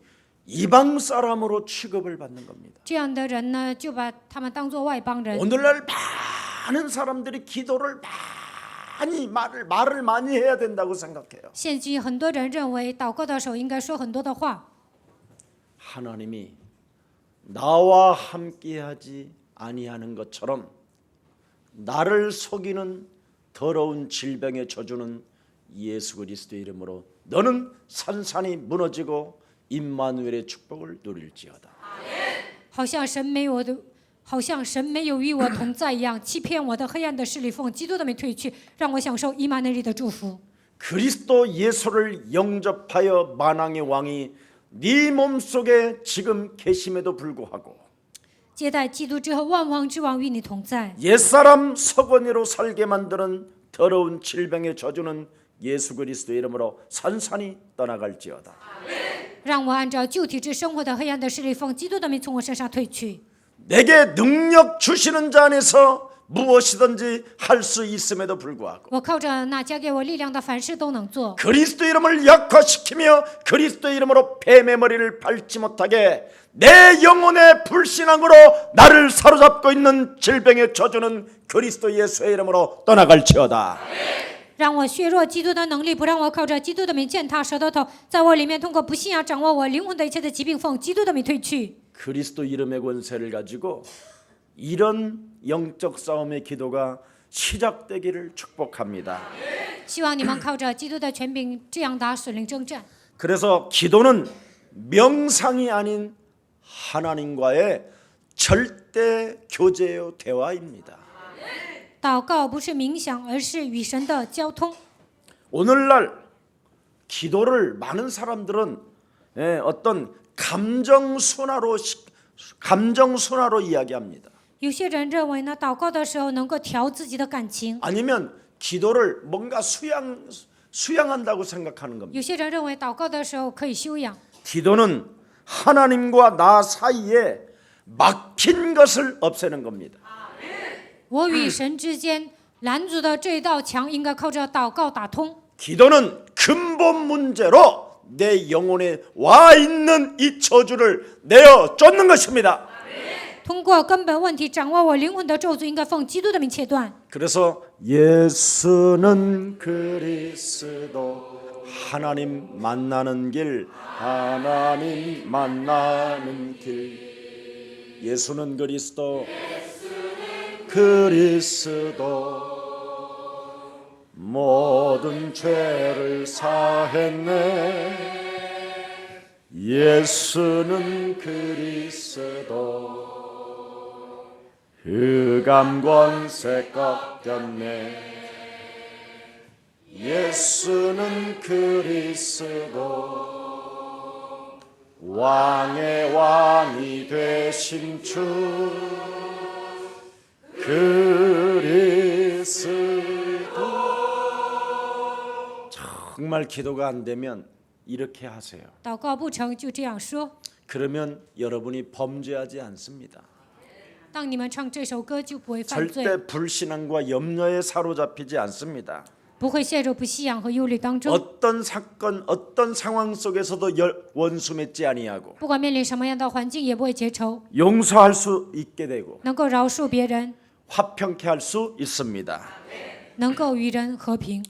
이방 사람으로 취급을 받는 겁니다. 这样的人呢，就把他们当作外邦人。 오늘날 많은 사람들이 기도를 많이 말을 많이 해야 된다고 생각해요. 现今很多人认为祷告的时候应该说很多的话， 하나님이 나와 함께하지 아니하는 것처럼 나를 속이는 더러운 질병의 저주는 예수 그리스도의 이름으로 너는 산산이 무너지고 임마누엘의 축복을 누릴지어다. 好像神没有与我同在一样，欺骗我的黑暗的势力奉基督的名退去，让我享受以马内利的祝福。 그리스도 예수를 영접하여 만왕의 왕이 네 몸속에 지금 계심에도 불구하고 接待基督之后，万王之王与你同在。 옛사람 서건이로 살게 만드는 더러운 질병의 저주는 예수 그리스도의 이름으로 산산이 떠나갈지어다. 让我按照旧体制生活的黑暗的势力奉基督的名从我身上退去。 내게 능력 주시는 자 안에서 무엇이든지 할 수 있음에도 불구하고 我靠着那加给我力量的，凡事都能做。 그리스도 이름을 약화시키며 그리스도 이름으로 뱀의 머리를 밟지 못하게 내 영혼의 불신앙으로 나를 사로잡고 있는 질병의 저주는 그리스도 예수의 이름으로 떠나갈지어다. 让我削弱基督的能力，不让我靠着基督的名践踏舌头头，在我里面通过不信仰掌握我灵魂的一切的疾病，奉基督的名退去。 그리스도 이름의 권세를 가지고 이런 영적 싸움의 기도가 시작되기를 축복합니다. 希望你们靠着基督的权柄，这样打属灵征战。 그래서 기도는 명상이 아닌 하나님과의 절대 교제요 대화입니다. 祷告不是冥想，而是与神的交通。 오늘날 기도를 많은 사람들은 어떤 감정 순화로 이야기합니다. 有些人认为呢，祷告的时候能够调自己的感情； 아니면 기도를 뭔가 수양한다고 생각하는 겁니다. 有些人认为祷告的时候可以修养。 기도는 하나님과 나 사이에 막힌 것을 없애는 겁니다. 我与神之间拦阻的这道墙，应该靠着祷告打通。 기도는 근본 문제로 내 영혼에 와 있는 이 저주를 내어 쫓는 것입니다. 通过根本问题掌握我灵魂的咒诅，应该奉基督的名切断。 그래서 예수는 그리스도 하나님 만나는 길 하나님 만나는 길 예수는 그리스도 모든 죄를 사했네 예수는 그리스도 흑암 권세 꺾였네 예수는 그리스도 왕의 왕이 되신 주 그리스도 정말 기도가 안 되면 이렇게 하세요. 祷告不成就这样说。 그러면 여러분이 범죄하지 않습니다. 当你们唱这首歌，就不会犯罪， 절대 불신앙과 염려에 사로잡히지 않습니다. 不会陷入不信仰和忧虑当中。 어떤 사건, 어떤 상황 속에서도 원수 맺지 아니하고 不管面临什么样的环境，也不会结仇， 용서할 수 있게 되고 能够饶恕别人， 화평케 할 수 있습니다. 能够与人和平。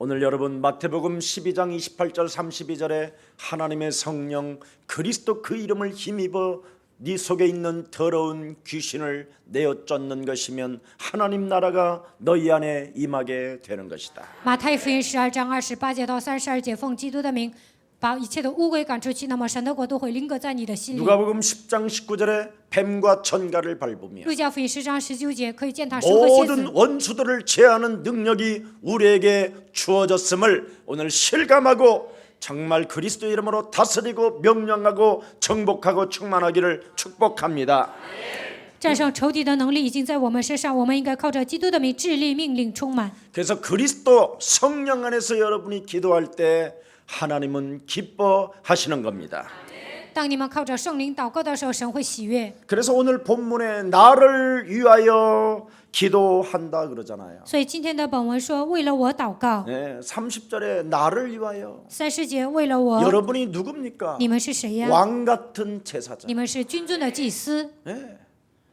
오늘 여러분 마태복음 12장 28절 32절에 하나님의 성령 그리스도 그 이름을 힘입어 네 속에 있는 더러운 귀신을 내어 쫓는 것이면 하나님 나라가 너희 안에 임하게 되는 것이다. 马太福音12章28节到32节，奉基督的名，把一切的污鬼赶出去，那么神的国都会临格在你的心里。 누가복음 10장 19절에 뱀과 천가를 밟으며 路加福音10章19节，可以践踏蛇和蝎 모든 子。 원수들을 제하는 능력이 우리에게 주어졌음을 오늘 실감하고 정말 그리스도 이름으로 다스리고 명령하고 정복하고 충만하기를 축복합니다. 战胜仇敌的能力已经在我们身上，我们应该靠着基督的名治理、命令、充满。 그래서 그리스도 성령 안에서 여러분이 기도할 때 하나님은 기뻐하시는 겁니다. 当你们靠着圣灵祷告的时候，神会喜悦。 그래서 오늘 본문에 나를 위하여 기도한다 그러잖아요. 所以今天的本文说，为了我祷告。 네, 30절에 나를 위하여. 30节，为了我， 여러분이 누굽니까? 你们是谁呀？ 왕 같은 제사장. 你们是君尊的祭司。 네.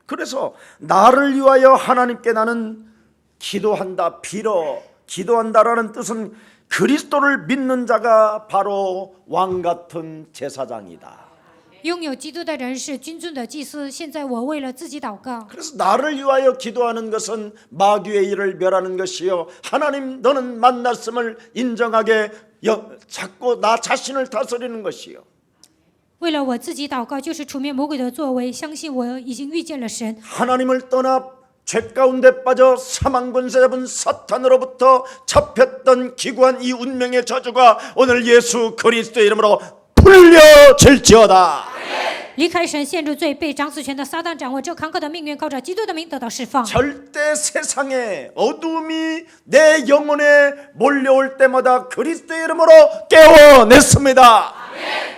그래서 나를 위하여 하나님께 나는 기도한다, 빌어 기도한다라는 뜻은 그리스도를 믿는 자가 바로 왕 같은 제사장이다. 拥有基督的人是君尊的祭司。现在我为了自己祷告， 그래서 나를 위하여 기도하는 것은 마귀의 일을 멸하는 것이요, 하나님 너는 만났음을 인정하게 자꾸 나 자신을 다스리는 것이요. 为了我自己祷告，就是除灭魔鬼的作为，相信我已经遇见了神。 하나님을 떠나 죄 가운데 빠져 사망 권세 잡은 사탄으로부터 잡혔던 기구한 이 운명의 저주가 오늘 예수 그리스도의 이름으로 풀려질지어다. 离开神，陷入罪，被掌死权的撒旦掌握，这坎坷的命运靠着基督的名得到释放。 절대 세상의 어둠이 내 영혼에 몰려올 때마다 그리스도의 이름으로 깨워냈습니다.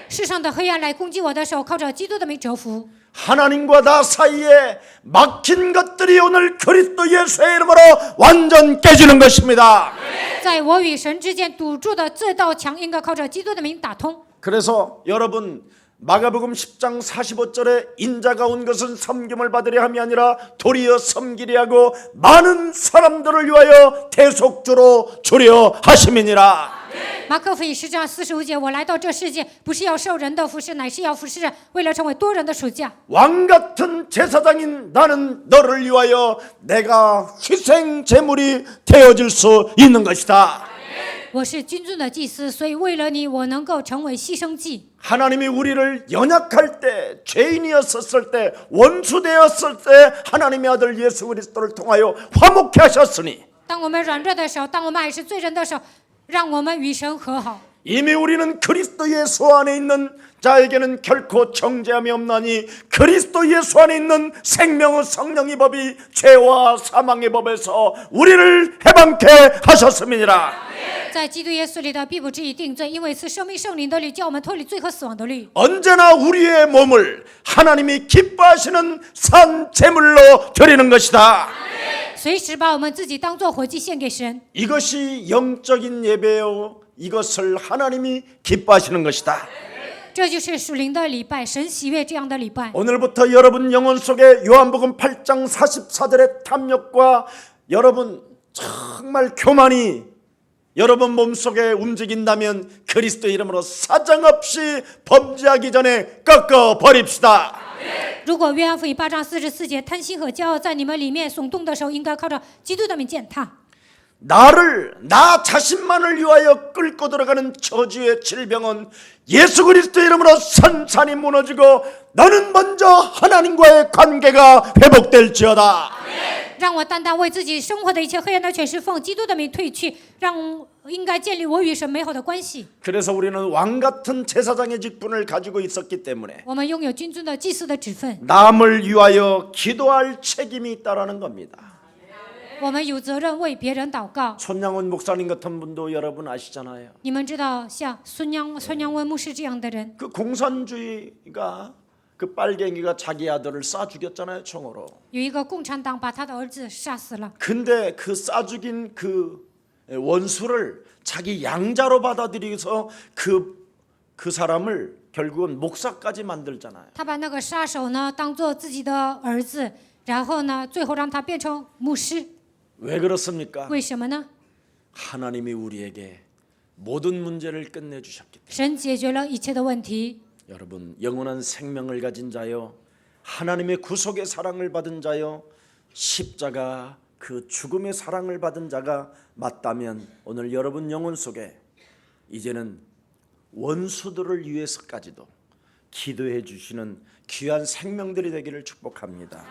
世上的黑暗来攻击我的手，靠着基督的名折服。 하나님과 나 사이에 막힌 것들이 오늘 그리스도 예수의 이름으로 완전 깨지는 것입니다. 在我与神之间堵住的这道墙，应该靠着基督的名打通。 그래서 여러분 마가복음 10장 45절에 인자가 온 것은 섬김을 받으려 함이 아니라 도리어 섬기려 하고 많은 사람들을 위하여 대속주로 주려 하심이니라. 马可福音10章45节，我来到这世界，不是要受人的服侍，乃是要服侍人，为了成为多人的属下。 왕 같은 제사장인 나는 너를 위하여 내가 희생 제물이 되어질 수 있는 것이다. 我是君尊的祭司，所以为了你，我能够成为牺牲祭。 하나님이 우리를 연약할 때, 죄인이었을 때, 원수되었을 때 하나님의 아들 예수 그리스도를 통하여 화목케 하셨으니 当我们软弱的时候，当我们还是罪人的时候，让我们与神和好。 이미 우리는 그리스도 예수 안에 있는 자에게는 결코 정죄함이 없나니 그리스도 예수 안에 있는 생명의 성령의 법이 죄와 사망의 법에서 우리를 해방케 하셨음이니라. 在基督耶稣里的必不至于定罪，因为是生命圣灵的律，叫我们脱离罪和死亡的律。 언제나 우리의 몸을 하나님이 기뻐하시는 산 제물로 드리는 것이다. 随时把我们自己当作活祭献给神。 이것이 영적인 예배요, 이것을 하나님이 기뻐하시는 것이다. 这就是属灵的礼拜，神喜悦这样的礼拜。 오늘부터 여러분 영혼 속에 요한복음 8장 44절의 탐욕과 여러분 정말 교만이 여러분 몸속에 움직인다면 그리스도 이름으로 사정없이 범죄하기 전에 꺾어 버립시다. 如果约翰福音8章44节，贪心和骄傲在你们里面耸动的时候，应该靠着基督的名践踏。 나 자신만을 위하여 끌고 들어가는 저주의 질병은 예수 그리스도 이름으로 산산이 무너지고 너는 먼저 하나님과의 관계가 회복될지어다. 让我单单为自己生活的一切黑暗的权势奉基督的名退去，让应该建立我与神美好的关系。 그래서 우리는 왕 같은 제사장의 직분을 가지고 있었기 때문에 我们拥有君尊的祭司的职分， 남을 위하여 기도할 책임이 있다라는 겁니다. 我们有责任为别人祷告。 손양원 목사님 같은 분도 여러분 아시잖아요. 你们知道，像孙杨文牧师这样的人， 그 공산주의가 그 빨갱이가 자기 아들을 쏴 죽였잖아요, 총으로. 有一个共产党把他的儿子杀死了。 근데 그 쏴 죽인 그 원수를 자기 양자로 받아들여서 그 사람을 결국은 목사까지 만들잖아요. 他把那个杀手呢当做自己的儿子，然后呢，最后让他变成牧师。 왜 그렇습니까? 为什么呢？ 하나님이 우리에게 모든 문제를 끝내주셨기 때문에. 神解决了一切的问题。 여러분 영원한 생명을 가진 자요, 하나님의 구속의 사랑을 받은 자요, 십자가 그 죽음의 사랑을 받은 자가 맞다면 오늘 여러분 영혼 속에 이제는 원수들을 위해서까지도 기도해 주시는 귀한 생명들이 되기를 축복합니다.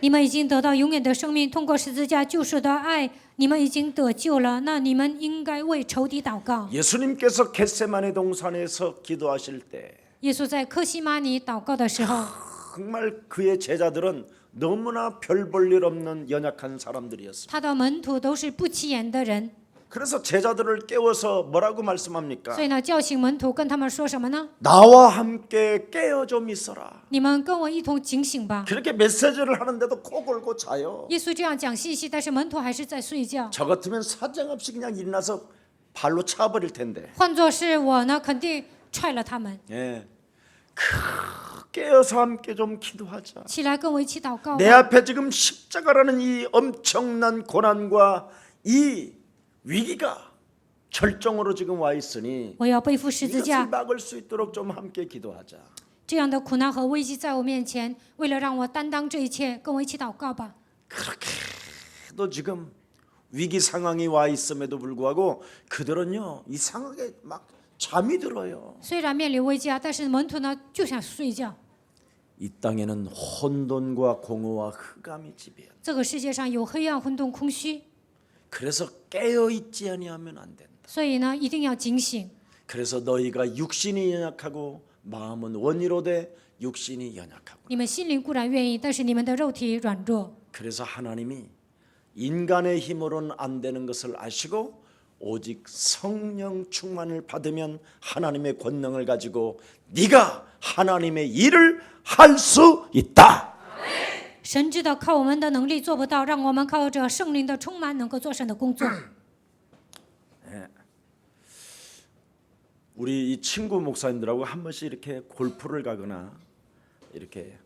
你们已经得到永远的生命，通过十字架救赎的爱，你们已经得救了。那你们应该为仇敌祷告。 예수님께서 겟세마네 동산에서 기도하실 때 耶稣在客西马尼祷告的时候， 정말 그의 제자들은 너무나 별 볼 일 없는 연약한 사람들이었습니다. 他的门徒都是不起眼的人。 그래서 제자들을 깨워서 뭐라고 말씀합니까? 所以呢，叫醒门徒，跟他们说什么呢？ 나와 함께 깨어 좀 있어라. 你们跟我一同警醒吧。 그렇게 메시지를 하는데도 코 골고 자요. 耶稣这样讲信息，但是门徒还是在睡觉。 저 같으면 사정없이 그냥 일어나서 발로 차버릴 텐데. 换作是我呢，肯定踹了他们。 예. 깨어서 함께 좀 기도하자. 起来跟我一起祷告吧。 내 앞에 지금 십자가라는 이 엄청난 고난과 이 위기가 절정으로 지금 와 있으니 我要背负十字 이것을 架， 막을 수 있도록 좀 함께 기도하자. 这样的苦难和危机在我面前，为了让我担当这一切，跟我一起祷告吧。 그렇게도 지금 위기 상황이 와 있음에도 불구하고 그들은요 이상하게 막 잠이 들어요. 虽然面临危机啊，但是门徒呢就想睡觉。 이 땅에는 혼돈과 공허와 흑암이 지배한다. 这个世界上有黑暗、混沌、空虚， 그래서 깨어 있지 아니하면 안 된다. 所以呢一定要警醒。 그래서 너희가 육신이 연약하고 마음은 원이로 돼 육신이 연약하고. 你们心灵固然愿意，但是你们的肉体软弱。 그래서 하나님이 인간의 힘으로는 안 되는 것을 아시고 오직 성령 충만을 받으면 하나님의 권능을 가지고 네가 하나님의 일을 할 수 있다. 神知道靠我们的能力做不到，让我们靠着圣灵的充满能够做神的工作。 우리 이 친구 목사님들하고 한 번씩 이렇게 골프를 가거나 이렇게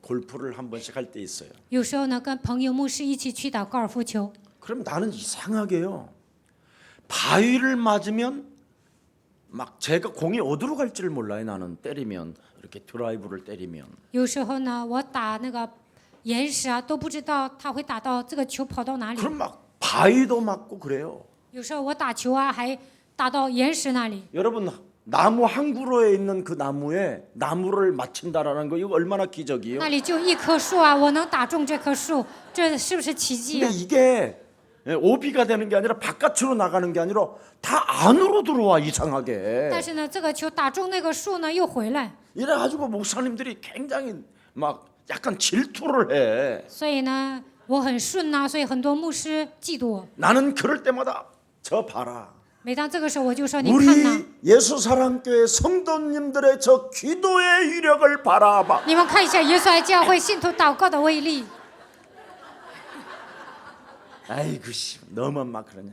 골프를 한 번씩 할 때 있어요. 有时候呢，跟朋友、牧师一起去打高尔夫球， 그럼 나는 이상하게요. 바위를 맞으면 막 제가 공이 어디로 갈지를 몰라요. 나는 때리면 이렇게 드라이브를 때리면. 有时候呢，我打那个岩石啊，都不知道它会打到这个球跑到哪里。 그럼 막 바위도 맞고 그래요. 有时候我打球啊，还打到岩石那里。 여러분 나무 한 그루에 있는 그 나무에 나무를 맞춘다라는 거 이거 얼마나 기적이에요. 那里就一棵树啊，我能打中这棵树，这是不是奇迹 근데 啊？ 이게 오비가 되는 게 아니라 바깥으로 나가는 게 아니라 다 안으로 들어와 이상하게. 但是呢，这个球打中那个树呢，又回来。 이래가지고 목사님들이 굉장히 막 약간 질투를 해. 所以呢，我很顺呐、所以很多牧师嫉妒我。 나는 그럴 때마다 저 봐라. 每当这个时候，我就说：“你看呐， 우리 예수사랑교회 성도님들의 저 기도의 위력을 바라봐. 你们看一下耶稣爱教会信徒祷告的威力。 아이고 씨, 너만 막 그러냐.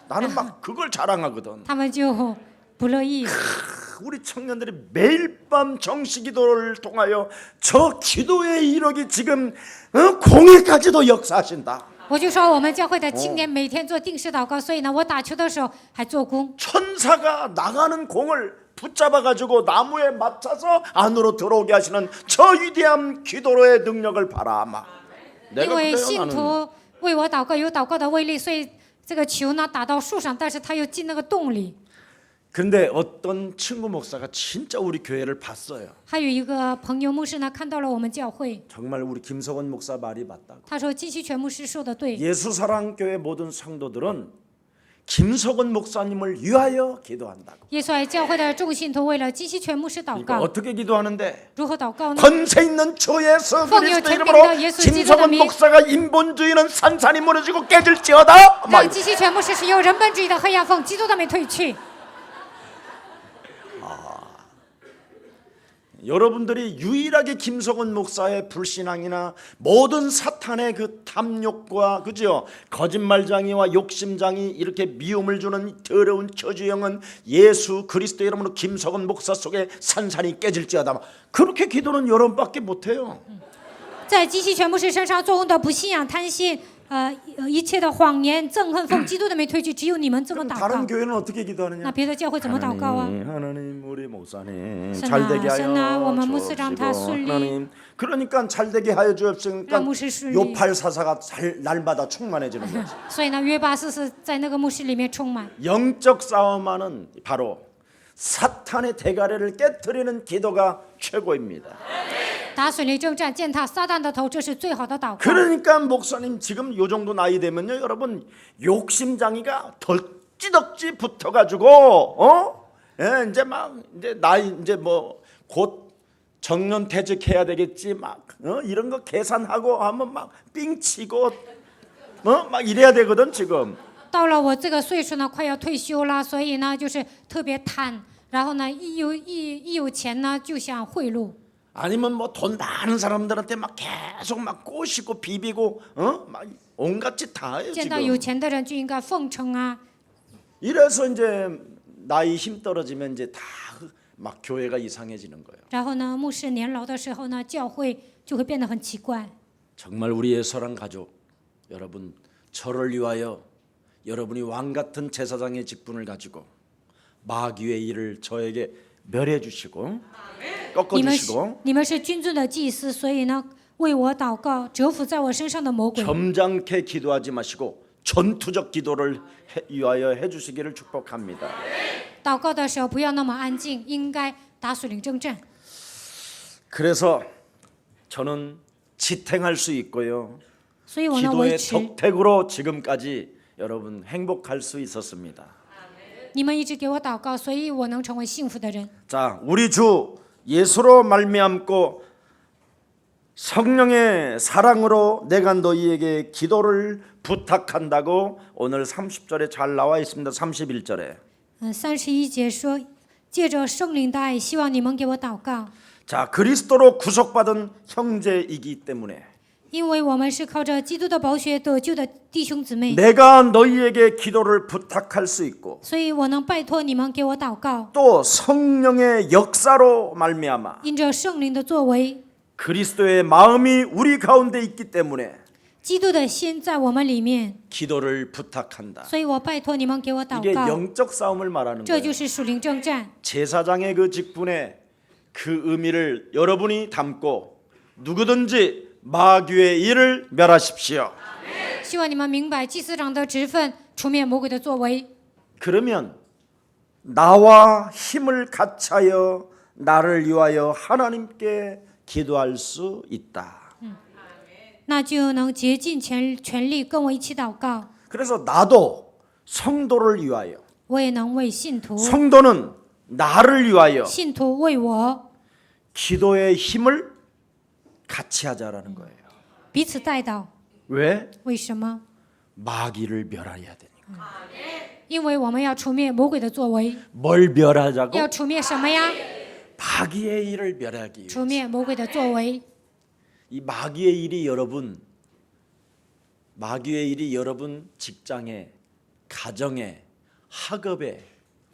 나는 막 그걸 자랑하거든. ”他们就不乐意。 우리 청년들이 매일 밤 정시기도를 통하여 저 기도의 이력이 지금 공회까지도 역사하신다. 我就说我们教会的青年每天做定时祷告，所以呢，我打球的时候还做工。 천사가 나가는 공을 붙잡아가지고 나무에 맞춰서 안으로 들어오게 하시는 저 위대한 기도의 능력을 바라마. 因 내가 为 그래요 信 나는. 徒为我祷告，有祷告的威力，所以这个球呢打到树上，但是他又进那个洞里。 근데 어떤 친구 목사가 진짜 우리 교회를 봤어요. 还有一个朋友牧师呢，看到了我们教会， 정말 우리 김석원 목사 말이 맞다고. 他说金希全牧师说的对。 예수사랑교회 모든 성도들은 김석원 목사님을 위하여 기도한다고. 耶稣爱教会的众信徒为了金希全牧师祷 그러니까 告， 어떻게 기도하는데? 如何祷告呢？ 권세 있는 주 예수 그리스도奉有 이름으로 权柄的耶稣基督的 김석원 名。 목사가 인본주의는 산산이 무너지고 깨질지어다. 让金希全牧师使用人本主义的黑暗风，基督的美退去。 여러분들이 유일하게 김석원 목사의 불신앙이나 모든 사탄의 그 탐욕과 그죠 거짓말장이와 욕심장이 이렇게 미움을 주는 더러운 저주형은 예수 그리스도 이름으로 김석원 목사 속에 산산이 깨질지어다. 그렇게 기도는 여러분밖에 못해요. 在金希全牧师身上作用的不信仰、贪心，一切的谎言、憎恨风，基督的美退去，只有你们这么 그럼 祷 다른 告。 교회는 어떻게 기도하느냐? 那别的教会怎么祷告啊？ 하나님 우리 목사님 神啊， 잘되게 神啊，我们牧师 하여 让他 주옵시고 顺利， 하나님 그러니까 잘되게 하여 주옵시니까 让牧师顺利。 요팔사사가 날마다 충만해지는 거지. 所以呢，约巴斯是在那个牧师里面充满。 영적 싸움하는 바로 사탄의 대가리를 깨트리는 기도가 최고입니다. 打水雷征战，践踏撒旦的头，这是最好的祷告。 그러니까 목사님 지금 요 정도 나이 되면요, 여러분 욕심장이가 덕지덕지 붙어가지고 이제 막 이제 나이 이제 뭐 곧 정년 퇴직해야 되겠지 막 이런 거 계산하고 하면 막 삥치고 막 이래야 되거든 지금. 到了我这个岁数呢，快要退休了，所以呢就是特别贪，然后呢一有钱呢就想贿赂， 아니면 뭐 돈 많은 사람들한테 막 계속 막 꼬시고 비비고 막 온갖 짓 다 해요 见到有 지금. 钱的人就应该奉承啊。 이래서 이제 나이 힘 떨어지면 이제 다 막 교회가 이상해지는 거예요. 然后呢，牧师年老的时候呢，教会就会变得很奇怪。 정말 우리의 사랑 가족 여러분, 저를 위하여 여러분이 왕 같은 제사장의 직분을 가지고 마귀의 일을 저에게 멸해 주시고 꺾어 你们是 주시고 你们是君尊的祭司，所以呢，为我祷告，折服在我身上的魔鬼。 점잖게 기도하지 마시고 전투적 기도를 위하여 해 주시기를 축복합니다. 祷告的时候不要那么安静，应该打属灵征战。 그래서 저는 지탱할 수 있고요. 所以我呢维 기도의 持， 덕택으로 지금까지 여러분 행복할 수 있었습니다. 你们一直给我祷告，所以我能成为幸福的人。 자, 우리 주 예수로 말미암고 성령의 사랑으로 내가 너희에게 기도를 부탁한다고 오늘 30절에 잘 나와 있습니다. 31절에. 31节说，借着圣灵的爱，希望你们给我祷告， 자, 그리스도로 구속받은 형제이기 때문에 因为我们是靠着基督的宝血得救的弟兄姊妹， 내가 너희에게 기도를 부탁할 수 있고 所以我能拜托你们给我祷告， 또 성령의 역사로 말미암아 因着圣灵的作为， 그리스도의 마음이 우리 가운데 있기 때문에 基督的心在我们里面， 기도를 부탁한다. 所以我拜托你们给我祷 이게 告， 영적 싸움을 말하는 这 거예요. 就是属灵征战。 제사장의 그 직분에 그 의미를 여러분이 담고 누구든지 마귀의 일을 멸하십시오. 希望你们明白祭司长的职分，除灭魔鬼的作为。 그러면 나와 힘을 같이하여 나를 위하여 하나님께 기도할 수 있다. 那就能竭尽全力跟我一起祷告， 그래서 나도 성도를 위하여 我也能为信徒， 성도는 나를 위하여 信徒为我 기도의 힘을 같이 하자라는 거예요. 彼此代祷。 왜? 为什么？ 마귀를 멸하여야 되니까. 因为我们要除灭魔鬼的作为， 뭘 멸하자고? 要除灭什么呀？ 마귀의 일을 멸하기 위해. 除灭魔鬼的作为。 이 마귀의 일이 여러분 직장에, 가정에, 학업에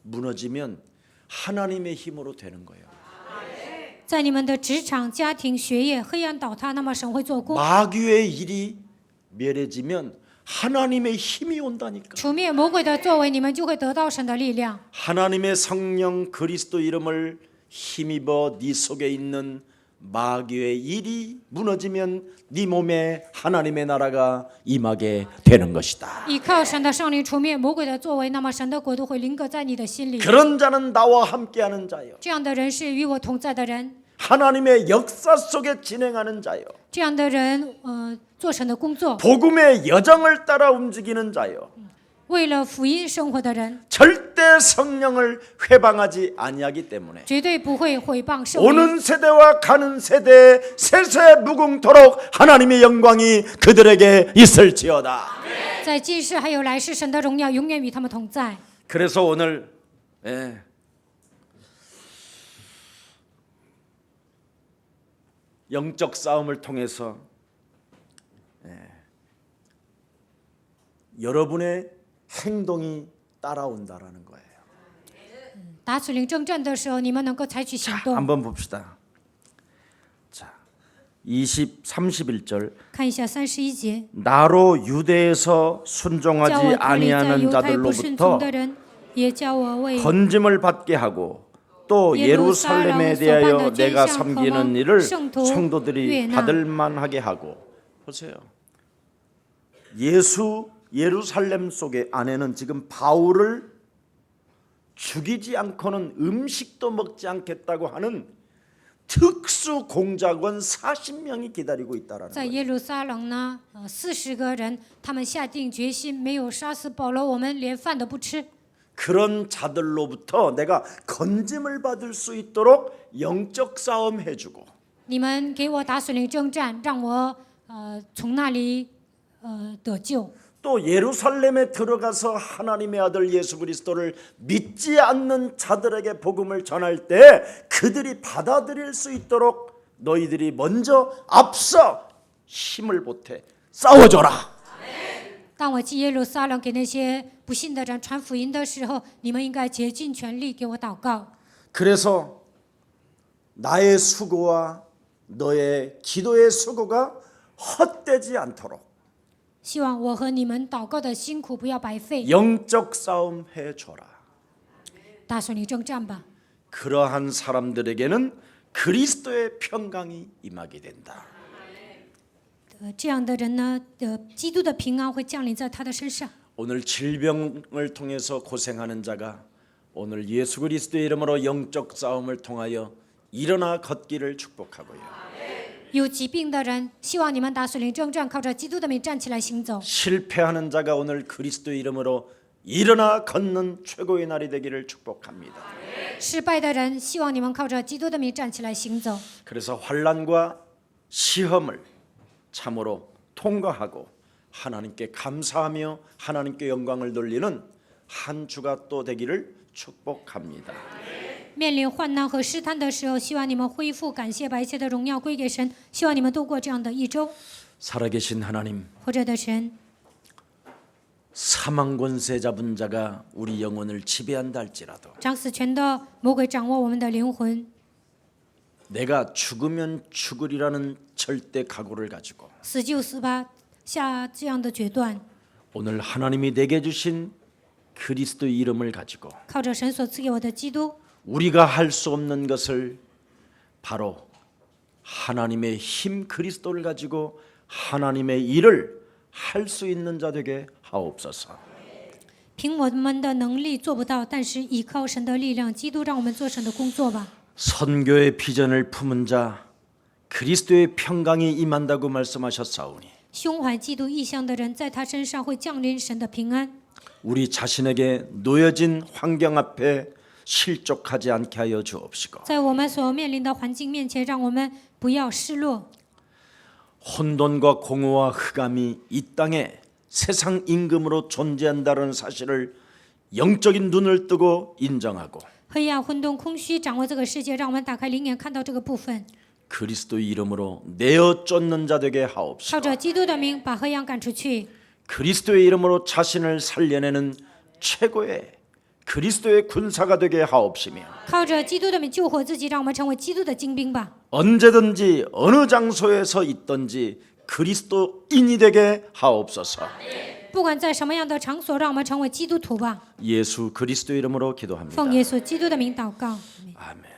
무너지면 하나님의 힘으로 되는 거예요. 在你们的职场、家庭、学业黑暗倒塌，那么神会做工。 마귀의 일이 멸해지면 하나님의 힘이 온다니까. 除灭魔鬼的作为，你们就会得到神的力量。 하나님의 성령 그리스도 이름을 힘입어 네 속에 있는 마귀의 일이 무너지면 네 몸에 하나님의 나라가 임하게 되는 것이다. 依靠神的圣灵除灭魔鬼的作为，那么神的国度会临格在你的心里。 그런 자는 나와 함께하는 자요. 这样的人是与我同在的人， 하나님의 역사 속에 진행하는 자요. 这样的人做神的工作， 복음의 여정을 따라 움직이는 자요. 为了福音生活的人， 절대 성령을 회방하지 아니하기 때문에 绝对不会毁谤圣灵。 오는 세대와 가는 세대 세세무궁토록 하나님의 영광이 그들에게 있을지어다. 在今世还有来世，神的荣耀永远与他们同在。 그래서 오늘 영적 싸움을 통해서 여러분의 행동이 따라온다라는 거예요. 打属灵征战的时候，你们能够采取行 자, 动。 한번 봅시다. 자, 31절 看一下31节， 나로 유대에서 叫 순종하지 我脱离在 아니하는 犹太不顺 자들로부터 从的人，也叫我为 건짐을 받게 하고 또 예루살렘에 대하여 내가 섬기는 일을 성도들이 받을 만하게 하고. 보세요. 예루살렘 속에 안에는 지금 바울을 죽이지 않고는 음식도 먹지 않겠다고 하는 특수 공작원 40명이 기다리고 있다라는 在 거예요. 耶路撒冷呢，40个人，他们下定决心，没有杀死保罗，我们连饭都不吃。 그런 자들로부터 내가 건짐을 받을 수 있도록 영적 싸움 해주고 你们给我打属灵征战，让我从那里得救。또 예루살렘에 들어가서 하나님의 아들 예수 그리스도를 믿지 않는 자들에게 복음을 전할 때 그들이 받아들일 수 있도록 너희들이 먼저 앞서 힘을 보태 싸워줘라. 当我进耶路撒冷给那些不信的人传福音的时候，你们应该竭尽全力给我祷告。 그래서 나의 수고와 너의 기도의 수고가 헛되지 않도록 希望我和你们祷告的辛苦不要白费。 영적 싸움 해줘라. 大顺你征战吧。 그러한 사람들에게는 그리스도의 평강이 임하게 된다. 这样的人呢，基督的平安会降临在他的身上。 오늘 질병을 통해서 고생하는 자가 오늘 예수 그리스도의 이름으로 영적 싸움을 통하여 일어나 걷기를 축복하고요. 有疾病的人，希望你们打水灵征战，靠着基督的名站起来行走。 실패하는 자가 오늘 그리스도의 이름으로 일어나 걷는 최고의 날이 되기를 축복합니다. 失败的人，希望你们靠着基督的名站起来行走。 그래서 환난과 시험을 참으로 통과하고 하나님께 감사하며 하나님께 영광을 돌리는 한 주가 또 되기를 축복합니다. 面临患难和试探的时候，希望你们恢复感谢，把一切的荣耀归给神。希望你们度过这样的一周。 살아계신 하나님, 活着的神， 사망 권세 잡은 자가 우리 영혼을 지배한다 할지라도 掌死权的魔鬼掌握我们的灵魂， 내가 죽으면 죽으리라는 절대 각오를 가지고 死就死吧，下这样的决断， 오늘 하나님이 내게 주신 그리스도의 이름을 가지고 靠着神所赐给我的基督， 우리가 할 수 없는 것을 바로 하나님의 힘 그리스도를 가지고 하나님의 일을 할 수 있는 자 되게 하옵소서. 凭我们的能力做不到，但是依靠神的力量，基督让我们做神的工作吧。 선교의 비전을 품은 자 그리스도의 평강이 임한다고 말씀하셨사오니 胸怀基督意向的人，在他身上会降临神的平安。 우리 자신에게 놓여진 환경 앞에 실족하지 않게 하여 주옵시고 在我们所面临的环境面前，让我们不要失落。 혼돈과 공허와 흑암이 이 땅에 세상 임금으로 존재한다는 사실을 영적인 눈을 뜨고 인정하고 黑暗、混沌、空虚掌握这个世界，让我们打开灵眼，看到这个部分。 그리스도의 이름으로 내어 쫓는 자 되게 靠 하옵시고 着基督的名，把黑暗赶出去。 그리스도의 이름으로 자신을 살려내는 최고의 그리스도의 군사가 되게 하옵시며 靠着基督的名救活自己，让我们成为基督的精兵吧。 언제든지 어느 장소에서 있든지 그리스도인이 되게 하옵소서. 不管在什么样的场所，让我们成为基督徒吧。 예수 그리스도 이름으로 기도합니다. 奉耶稣基督的名祷告。 아멘.